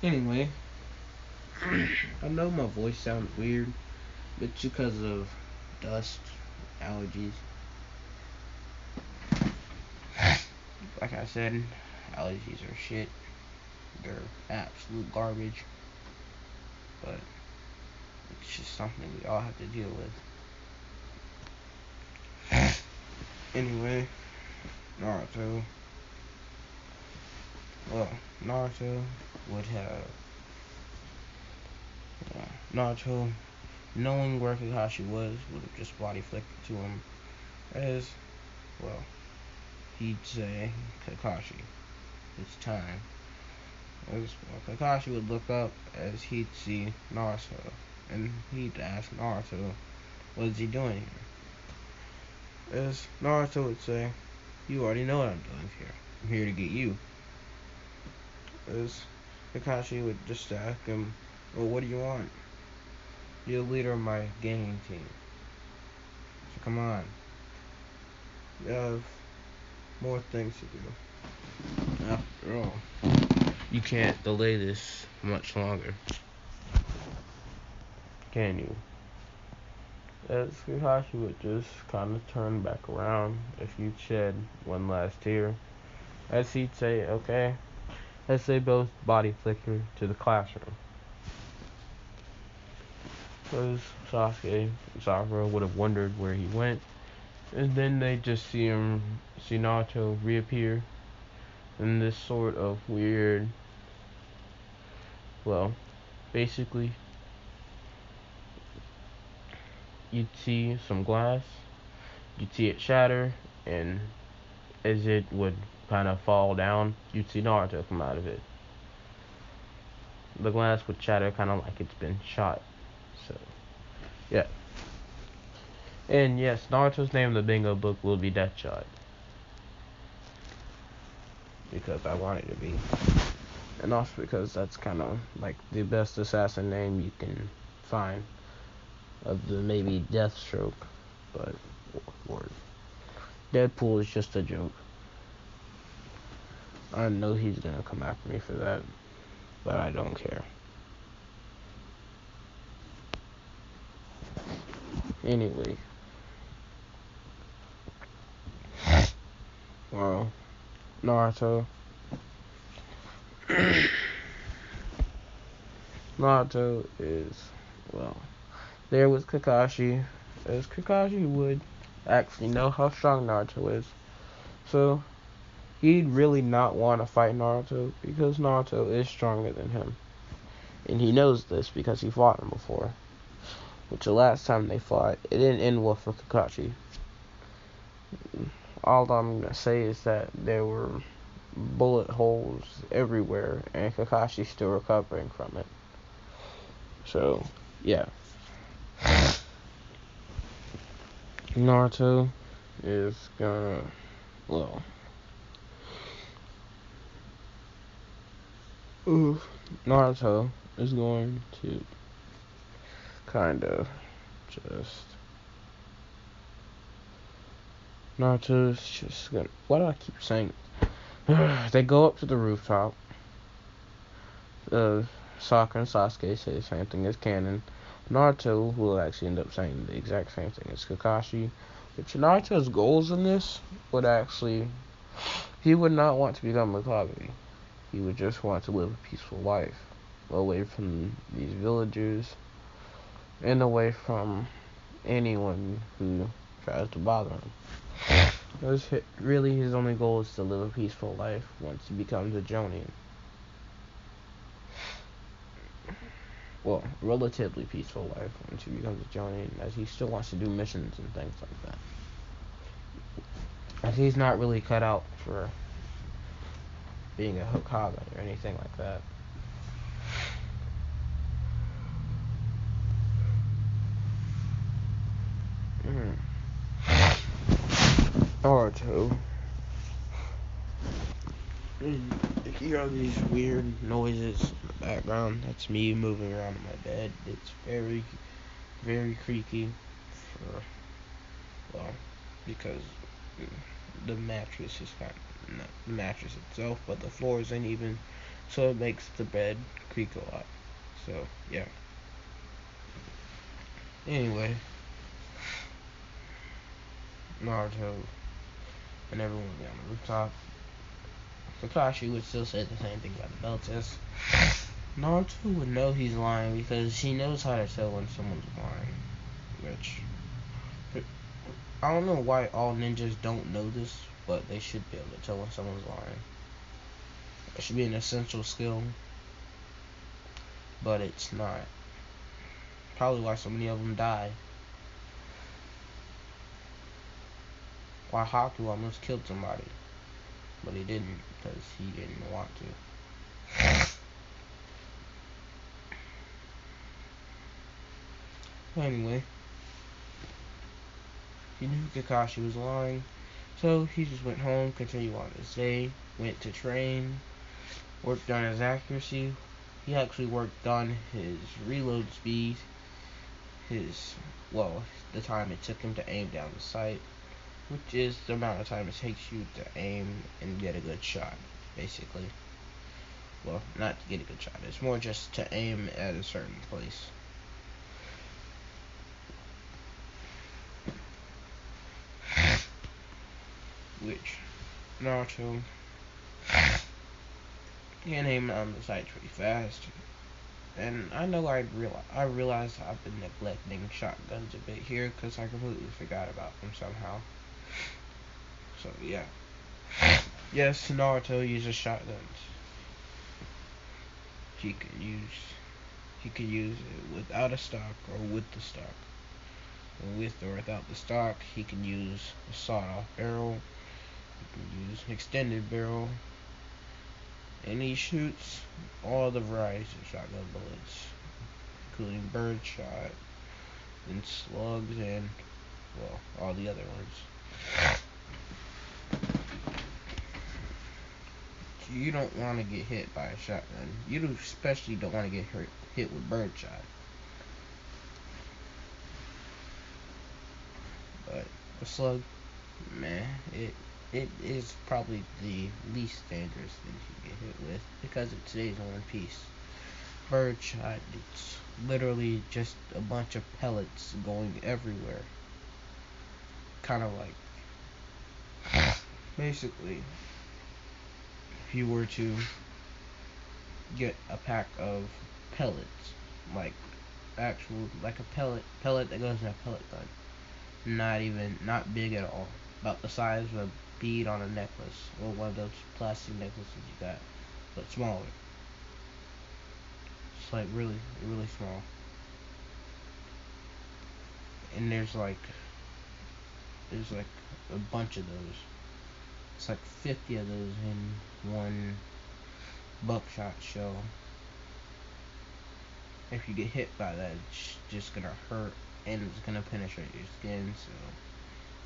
Anyway, I know my voice sounds weird. It's because of dust, allergies. Like I said, allergies are shit. They're absolute garbage. But it's just something we all have to deal with. Anyway, Naruto. Well, Naruto would have. Naruto, knowing where Kakashi was, would have just body flicked to him as, well, he'd say, Kakashi, it's time. As well, Kakashi would look up as he'd see Naruto, and he'd ask Naruto, what is he doing here? As Naruto would say, you already know what I'm doing here. I'm here to get you. As Kakashi would just ask him, well, what do you want? You're the leader of my gaming team. So come on. You have more things to do. After all, you can't delay this much longer. Can you? As Kakashi would just kind of turn back around if you'd shed one last tear. As he'd say, okay, as they both body flicker to the classroom. Because Sasuke and Sakura would have wondered where he went. And then they just see Naruto reappear in this sort of weird, well, basically, you'd see some glass, you'd see it shatter, and as it would kind of fall down, you'd see Naruto come out of it. The glass would shatter kind of like it's been shot. So, yeah. And yes, Naruto's name in the bingo book will be Deathshot. Because I want it to be. And also because that's kind of like the best assassin name you can find. Of the maybe Deathstroke. But, or Deadpool is just a joke. I know he's gonna come after me for that. But I don't care. Anyway. Well, Naruto. Naruto is, well, there with Kakashi, as Kakashi would actually know how strong Naruto is. So, he'd really not want to fight Naruto because Naruto is stronger than him. And he knows this because he fought him before. Which the last time they fought, it didn't end well for Kakashi. All I'm going to say is that there were bullet holes everywhere, and Kakashi's still recovering from it. So, yeah. Naruto is gonna, well, Naruto is going to kind of just, Naruto's just gonna, why do I keep saying they go up to the rooftop. Sakura and Sasuke say the same thing as canon. Naruto will actually end up saying the exact same thing as Kakashi. But Naruto's goals in this would actually, he would not want to become a Hokage. He would just want to live a peaceful life, away from these villagers, and away from anyone who tries to bother him. Really, his only goal is to live a peaceful life once he becomes a Jonin. Well, relatively peaceful life once he becomes a Jonin, as he still wants to do missions and things like that. As he's not really cut out for being a Hokage or anything like that. Naruto. You hear all these weird noises in the background. That's me moving around in my bed. It's very, very creaky. Well, because the mattress is not the mattress itself, but the floor isn't even so it makes the bed creak a lot. So yeah. Anyway, Naruto and everyone would be on the rooftop. Kakashi would still say the same thing about the belt test. Naruto would know he's lying because he knows how to tell when someone's lying. Which, I don't know why all ninjas don't know this, but they should be able to tell when someone's lying. It should be an essential skill, but it's not. Probably why so many of them die. Why Haku almost killed somebody, but he didn't because he didn't want to. Anyway, he knew Kakashi was lying, so he just went home, continued on his day, went to train, worked on his accuracy. He actually worked on his reload speed, the time it took him to aim down the sight, which is the amount of time it takes you to aim and get a good shot, basically. Well, not to get a good shot, it's more just to aim at a certain place. Which, Naruto can aim on the sight pretty fast. And I know I realized I've been neglecting shotguns a bit here because I completely forgot about them somehow. So yeah. Yes, Naruto uses shotguns. He can use it without a stock or with the stock. With or without the stock, he can use a sawed-off barrel. He can use an extended barrel. And he shoots all the varieties of shotgun bullets, including birdshot, and slugs, and, well, all the other ones. You don't want to get hit by a shotgun. You especially don't want to get hit with birdshot. But the slug, man, it is probably the least dangerous thing you get hit with because it stays in one piece. Birdshot, it's literally just a bunch of pellets going everywhere. Kind of like, basically, if you were to get a pack of pellets, like like a pellet that goes in a pellet gun. Not big at all. About the size of a bead on a necklace, or one of those plastic necklaces you got, but smaller. It's like really, really small. And there's like a bunch of those. It's like 50 of those in one buckshot shell. If you get hit by that, it's just gonna hurt and it's gonna penetrate your skin. So,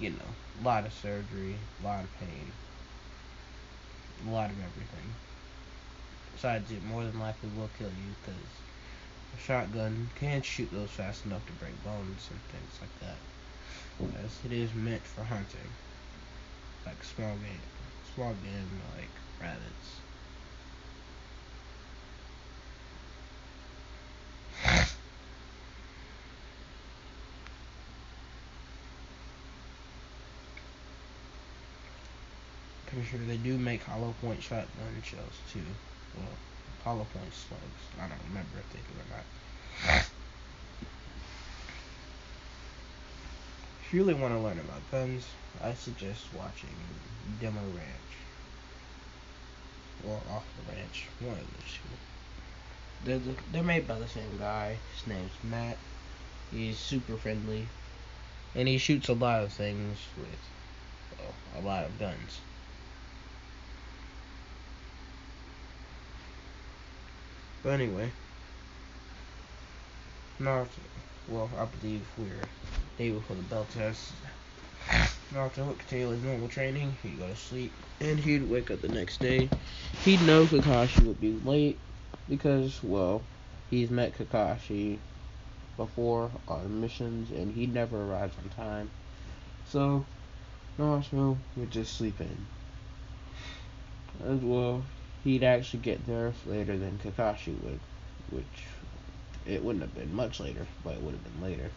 a lot of surgery, a lot of pain, a lot of everything. Besides, it more than likely will kill you because a shotgun can't shoot those fast enough to break bones and things like that. As it is meant for hunting, like small game like rabbits. Pretty sure they do make hollow point shotgun shells too. Well, hollow point slugs. I don't remember if they do or not. If you really want to learn about guns, I suggest watching Demo Ranch or Off the Ranch. One of those two. They're made by the same guy. His name's Matt. He's super friendly, and he shoots a lot of things with, a lot of guns. But anyway, Naruto. Well, I believe we're day before the bell test. Naruto would continue his normal training. He'd go to sleep, and he'd wake up the next day. He'd know Kakashi would be late because, well, he's met Kakashi before on missions, and he never arrives on time. So Naruto would just sleep in. As well, he'd actually get there later than Kakashi would, which it wouldn't have been much later, but it would have been later.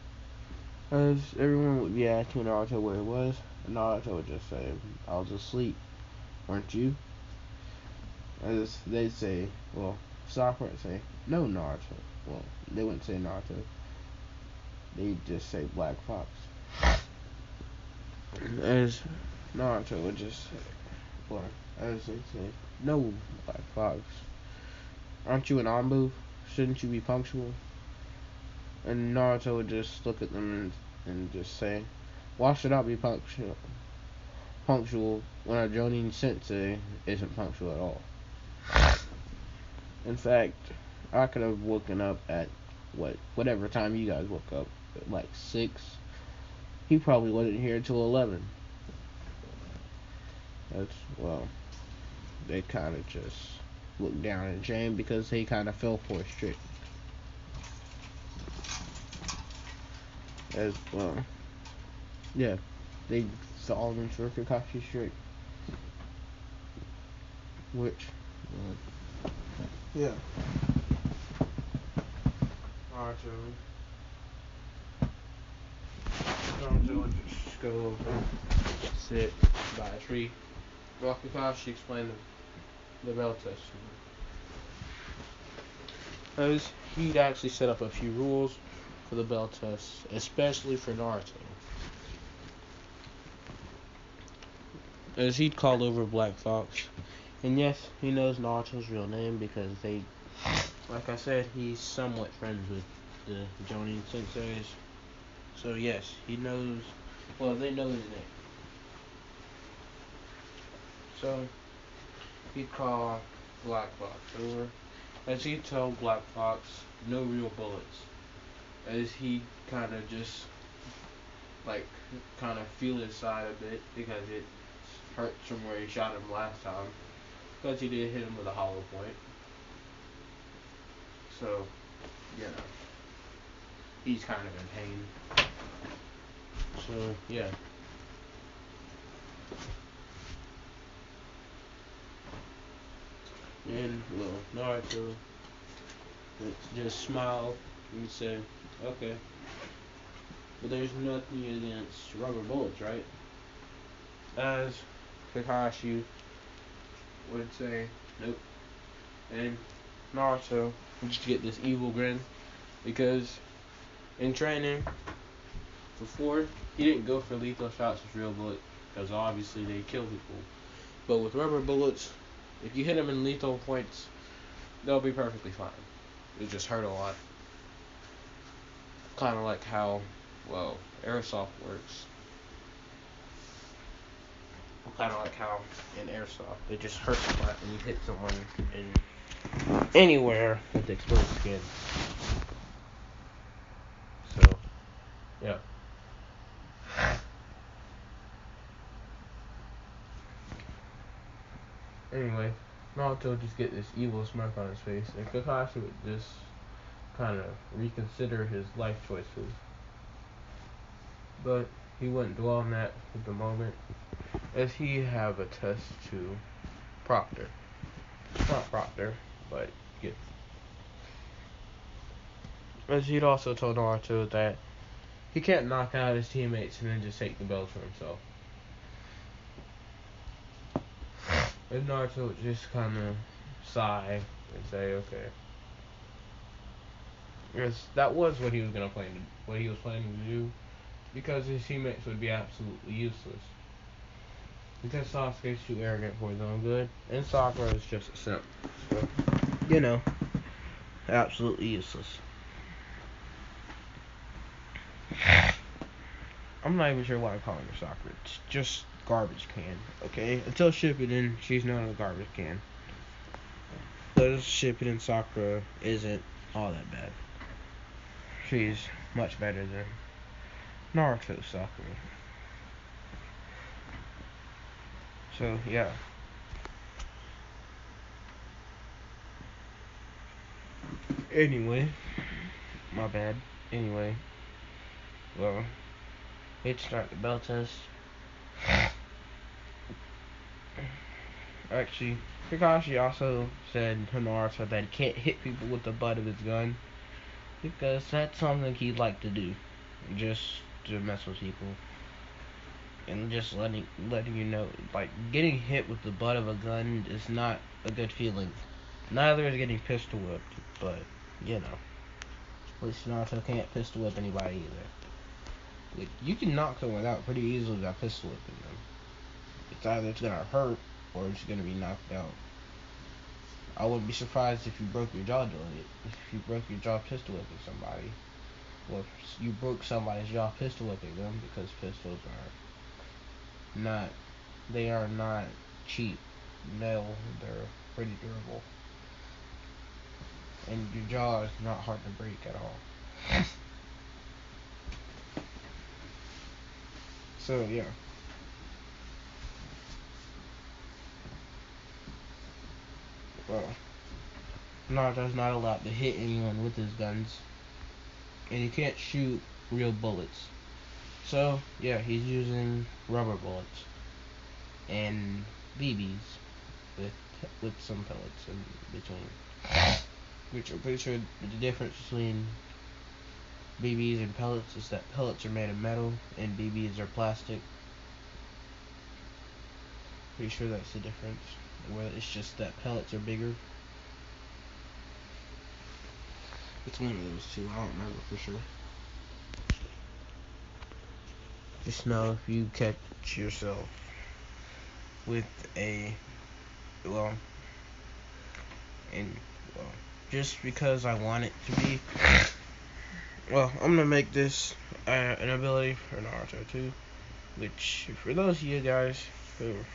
As everyone would be asking Naruto where he was, and Naruto would just say, "I was asleep, weren't you?" As they'd say, well, Sakura would say, "No, Naruto." Well, they wouldn't say Naruto. They'd just say Black Fox. As Naruto would just say, well, as they'd say, "No, Black Fox. Aren't you an Anbu? Shouldn't you be punctual?" And Naruto would just look at them and just say, "Why should I be punctual when a Jonin sensei isn't punctual at all?" In fact, I could have woken up at whatever time you guys woke up, like 6. He probably wasn't here until 11. That's, well, they kind of just looked down at Jane because he kind of fell for his trick. As, well, yeah, they saw him for Kakashi's trick. Which, yeah. Naruto would just go over, sit by a tree. While Kakashi explained the bell test to him. As he'd actually set up a few rules for the bell test, especially for Naruto. As he'd call over Black Fox. And yes, he knows Naruto's real name because like I said, he's somewhat friends with the Jonin senseis. So yes, he knows, well, they know his name. So he'd call Black Fox over. As he'd tell Black Fox, no real bullets. As he kind of just, kind of feel his side a bit because it hurts from where he shot him last time. Because he did hit him with a hollow point. So, he's kind of in pain. So, yeah. And, well, Naruto just smiled and said, "Okay. But there's nothing against rubber bullets, right?" As Kakashi would say, "Nope." And Naruto would just get this evil grin because in training before, he didn't go for lethal shots with real bullets because obviously they kill people. But with rubber bullets, if you hit them in lethal points, they'll be perfectly fine. It just hurt a lot. Kind of like how, well, airsoft works. Kind of like how in airsoft, it just hurts a lot when you hit someone in anywhere with exposed skin. So, yeah. Anyway, Naruto would just get this evil smirk on his face, and Kakashi would just kind of reconsider his life choices. But he wouldn't dwell on that at the moment, as he have a test to Proctor. Not Proctor, but get. As he'd also told Naruto that he can't knock out his teammates and then just take the belts for himself. And Naruto would just kind of sigh and say, "Okay." Because that was what he was planning to do, because his teammates would be absolutely useless. Because Sasuke's too arrogant for his own good, and Sakura is just a simp. So, absolutely useless. I'm not even sure why I'm calling her Sakura. It's just garbage can, okay? Until Shippuden, she's not a garbage can. Because Shippuden Sakura isn't all that bad. She's much better than Naruto Sakura. So, yeah. Anyway, my bad. Anyway, well, let's start the bell test. Actually, Kakashi also said to Naruto that he can't hit people with the butt of his gun because that's something he'd like to do, just to mess with people, and just letting you know, like, getting hit with the butt of a gun is not a good feeling. Neither is getting pistol whipped, but you know, at least Naruto can't pistol whip anybody either. Like, you can knock someone out pretty easily by pistol whipping them. It's gonna hurt or it's gonna be knocked out. I wouldn't be surprised if you broke your jaw doing it. If you broke your jaw pistol whipping somebody, or if you broke somebody's jaw pistol whipping them, because pistols are not, they are not cheap. No, they're pretty durable, and your jaw is not hard to break at all. So yeah. Well, Naruto's not allowed to hit anyone with his guns, and he can't shoot real bullets. So yeah, he's using rubber bullets and BBs with some pellets in between. Which I'm pretty sure the difference between BBs and pellets is that pellets are made of metal and BBs are plastic. Pretty sure that's the difference. Where it's just that pellets are bigger. It's one of those two. I don't remember for sure. Just know if you catch yourself with a, well, and well, just because I want it to be, well, I'm gonna make this an ability for Naruto too. Which, for those of you guys,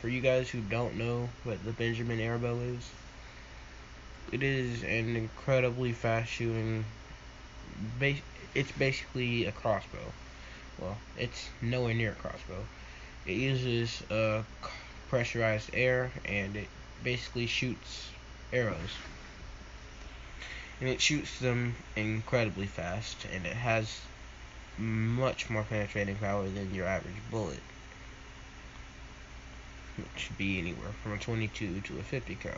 for you guys who don't know what the Benjamin Airbow is, it is an incredibly fast shooting. It's basically a crossbow. Well, it's nowhere near a crossbow. It uses pressurized air, and it basically shoots arrows. And it shoots them incredibly fast, and it has much more penetrating power than your average bullet, which should be anywhere from a 22 to a 50 cal.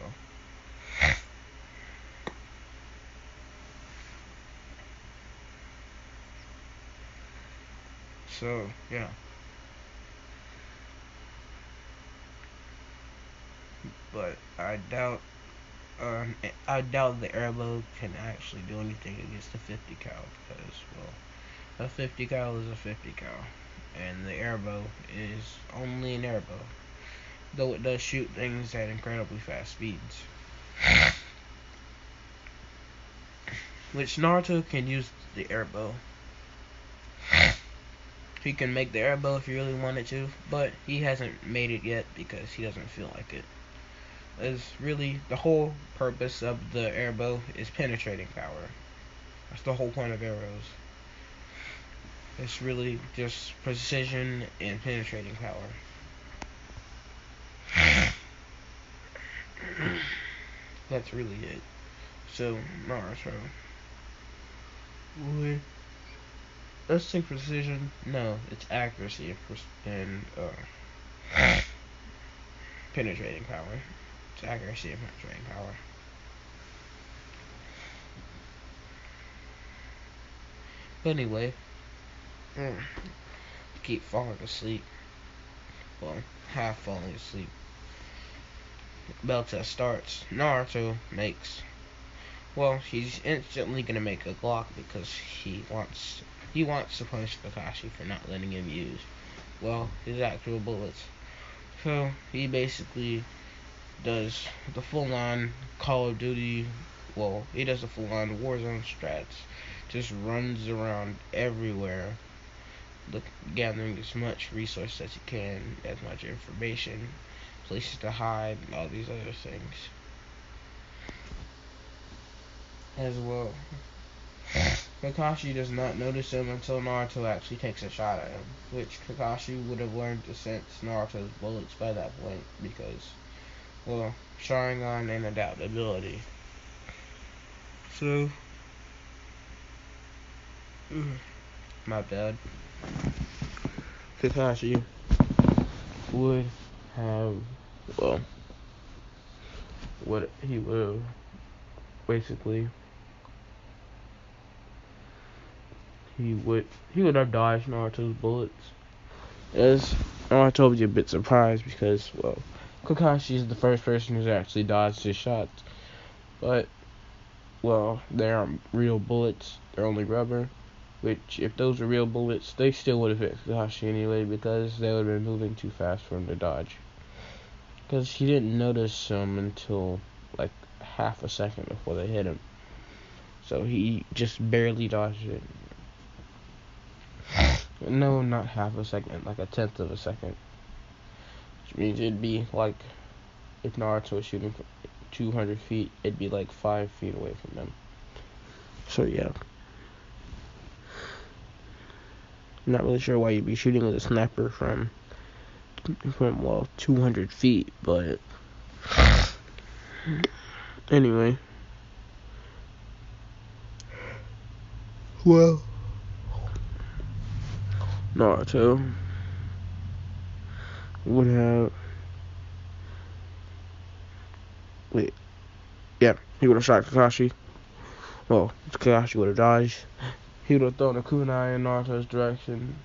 So yeah, but I doubt the airbow can actually do anything against the 50 cal because, well, a 50 cal is a 50 cal, and the airbow is only an airbow, though it does shoot things at incredibly fast speeds. Which Naruto can use the airbow. He can make the airbow if he really wanted to, but he hasn't made it yet because he doesn't feel like it. Is really the whole purpose of the airbow is penetrating power. That's the whole point of arrows. It's really just precision and penetrating power. That's really it. So Naruto, let's take precision. No, it's accuracy and penetrating power. It's accuracy and penetrating power. But anyway, keep falling asleep. Well, half falling asleep. Bell test starts. Naruto makes. Well, he's instantly gonna make a Glock because he wants to punish Kakashi for not letting him use, well, his actual bullets. So he basically does the full-on Call of Duty. Well, he does the full-on Warzone strats. Just runs around everywhere, gathering as much resource as he can, as much information, places to hide, and all these other things as well. Kakashi does not notice him until Naruto actually takes a shot at him, which Kakashi would have learned to sense Naruto's bullets by that point because, well, Sharingan and adaptability. So, my bad. Kakashi would have, well, what he would basically he would have dodged Naruto's bullets. As Naruto was a bit surprised because, well, Kakashi is the first person who's actually dodged his shots. But, well, they aren't real bullets, they're only rubber. Which, if those were real bullets, they still would have hit Kakashi anyway because they would have been moving too fast for him to dodge. Because he didn't notice them until, like, half a second before they hit him. So he just barely dodged it. No, not half a second, like a tenth of a second. Which means it'd be like, if Naruto was shooting from 200 feet, it'd be like 5 feet away from them. So yeah. I'm not really sure why you'd be shooting with a sniper from well, 200 feet, but anyway. Well, Naruto would have he would have shot Kakashi. Well, Kakashi would have dodged. He would have thrown a kunai in Naruto's direction.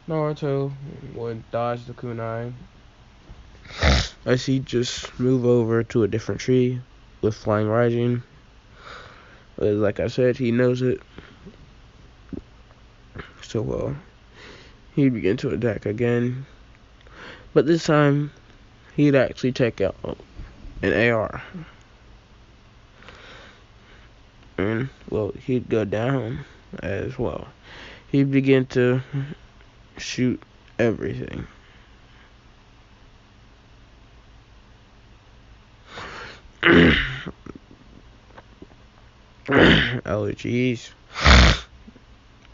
Naruto would dodge the kunai as he just move over to a different tree with flying rising. Like I said, he knows it. So, well, he'd begin to attack again. But this time, he'd actually take out an AR. And, well, he'd go down as well. He'd begin to shoot everything. Oh, jeez.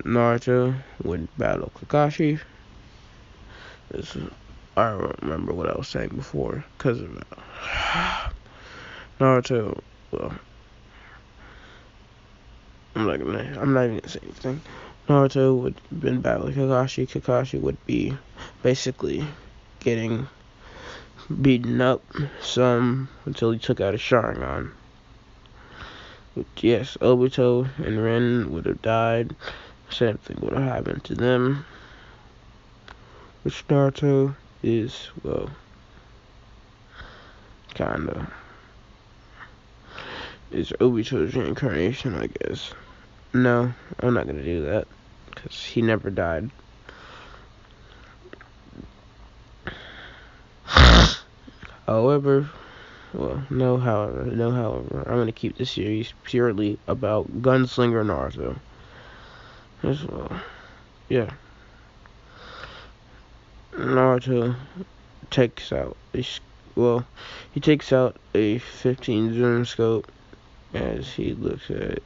Naruto would battle Kakashi. I don't remember what I was saying before, because of Naruto. Well, I'm not even gonna say anything. Naruto would been battling Kakashi. Kakashi would be basically getting beaten up some until he took out his Sharingan. Yes, Obito and Rin would have died. Same thing would have happened to them. Which Naruto is, well, kinda is Obito's reincarnation, I guess. No, I'm not gonna do that, because he never died. However, I'm gonna keep this series purely about Gunslinger Naruto. As well, yeah. Naruto takes out he takes out a 15 zoom scope as he looks at it.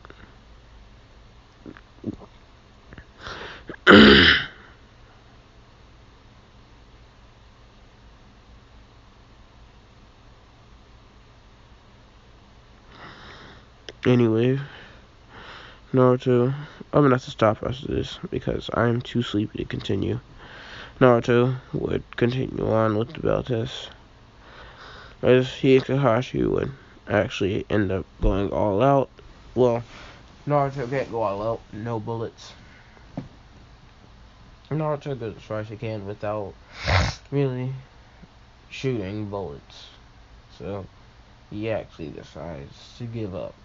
Anyway, Naruto, I'm gonna have to stop after this because I'm too sleepy to continue. Naruto would continue on with the bell test, as he and Kakashi would actually end up going all out. Well, Naruto can't go all out, no bullets. Naruto goes as far as he can without really shooting bullets. So, he actually decides to give up.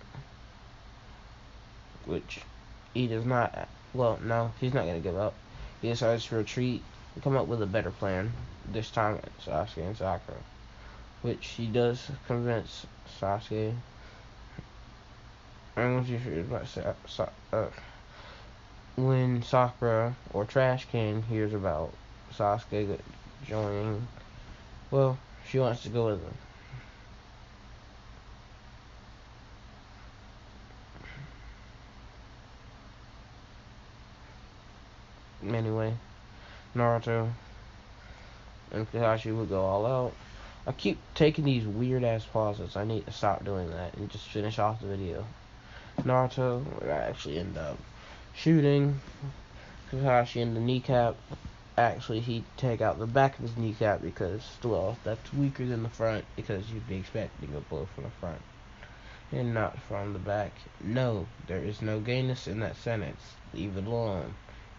Which, he does not, well, no, he's not going to give up. He decides to retreat and come up with a better plan. This time it's Sasuke and Sakura. Which he does convince Sasuke. When Sakura or Trash Can hears about Sasuke joining, well, she wants to go with him. Anyway, Naruto and Kakashi would go all out. I keep taking these weird ass pauses. I need to stop doing that and just finish off the video. Naruto would actually end up shooting Kakashi in the kneecap. Actually, he'd take out the back of his kneecap because, well, that's weaker than the front because you'd be expecting a blow from the front. and not from the back. No, there is no gayness in that sentence. Leave it alone.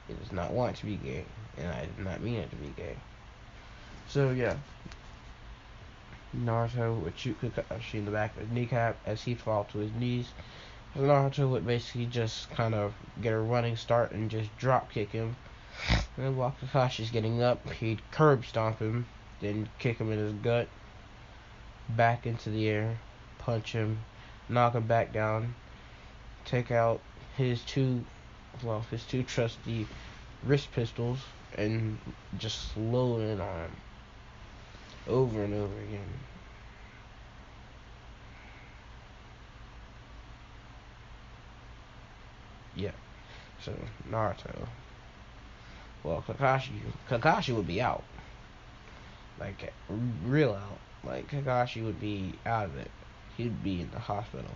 It does not want to be gay, and I did not mean it to be gay. So yeah, Naruto would shoot Kakashi in the back of his kneecap as he'd fall to his knees. Naruto would basically just kind of get a running start and just drop kick him. And then while Kakashi's getting up, he'd curb stomp him, then kick him in his gut, back into the air, punch him, knock him back down, take out his two trusty wrist pistols, and just slow in on him over and over again. Yeah, so Naruto. Well, Kakashi would be out, like real out. Like Kakashi would be out of it. He'd be in the hospital.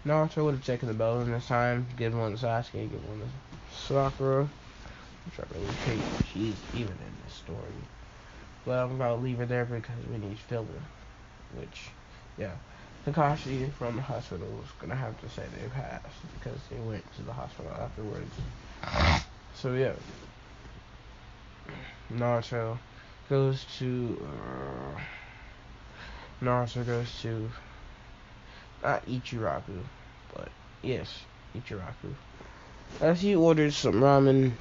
Naruto would have taken the belt in this time, given one to Sasuke, given one to Sakura, which I really hate. She's even in this story. But I'm gonna leave her there because we need filler. Which, yeah, Kakashi from the hospital is gonna have to say they passed because they went to the hospital afterwards. So yeah, Naruto goes to Naruto goes to not Ichiraku, but yes, Ichiraku. As he orders some ramen,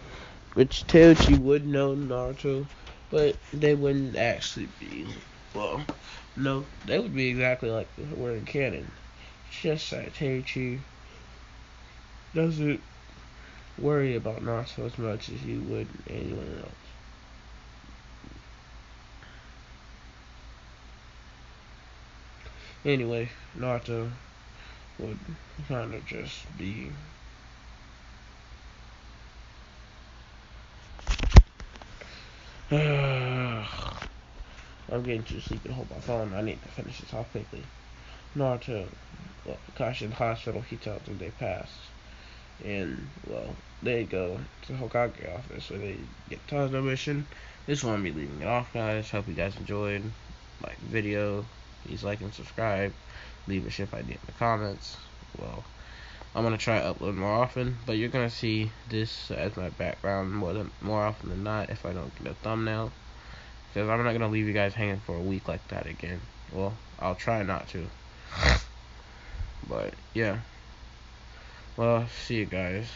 which Teuchi would know Naruto, but they wouldn't actually be. Well, no, they would be exactly like they were in canon. It's just that Teuchi doesn't worry about Naruto as much as he would anyone else. Anyway, Naruto would kind of just be. I'm getting too sleepy to hold my phone. I need to finish this off quickly. Naruto, well, Kakashi in the hospital, he tells them they passed. And, well, they go to the Hokage office where they get tons of mission. This one be leaving it off, guys. Hope you guys enjoyed. Like the video. Please like and subscribe. Leave a ship idea in the comments. Well, I'm gonna try to upload more often, but you're gonna see this as my background more often than not if I don't get a thumbnail. Because I'm not gonna leave you guys hanging for a week like that again. Well, I'll try not to. But yeah. Well, see you guys.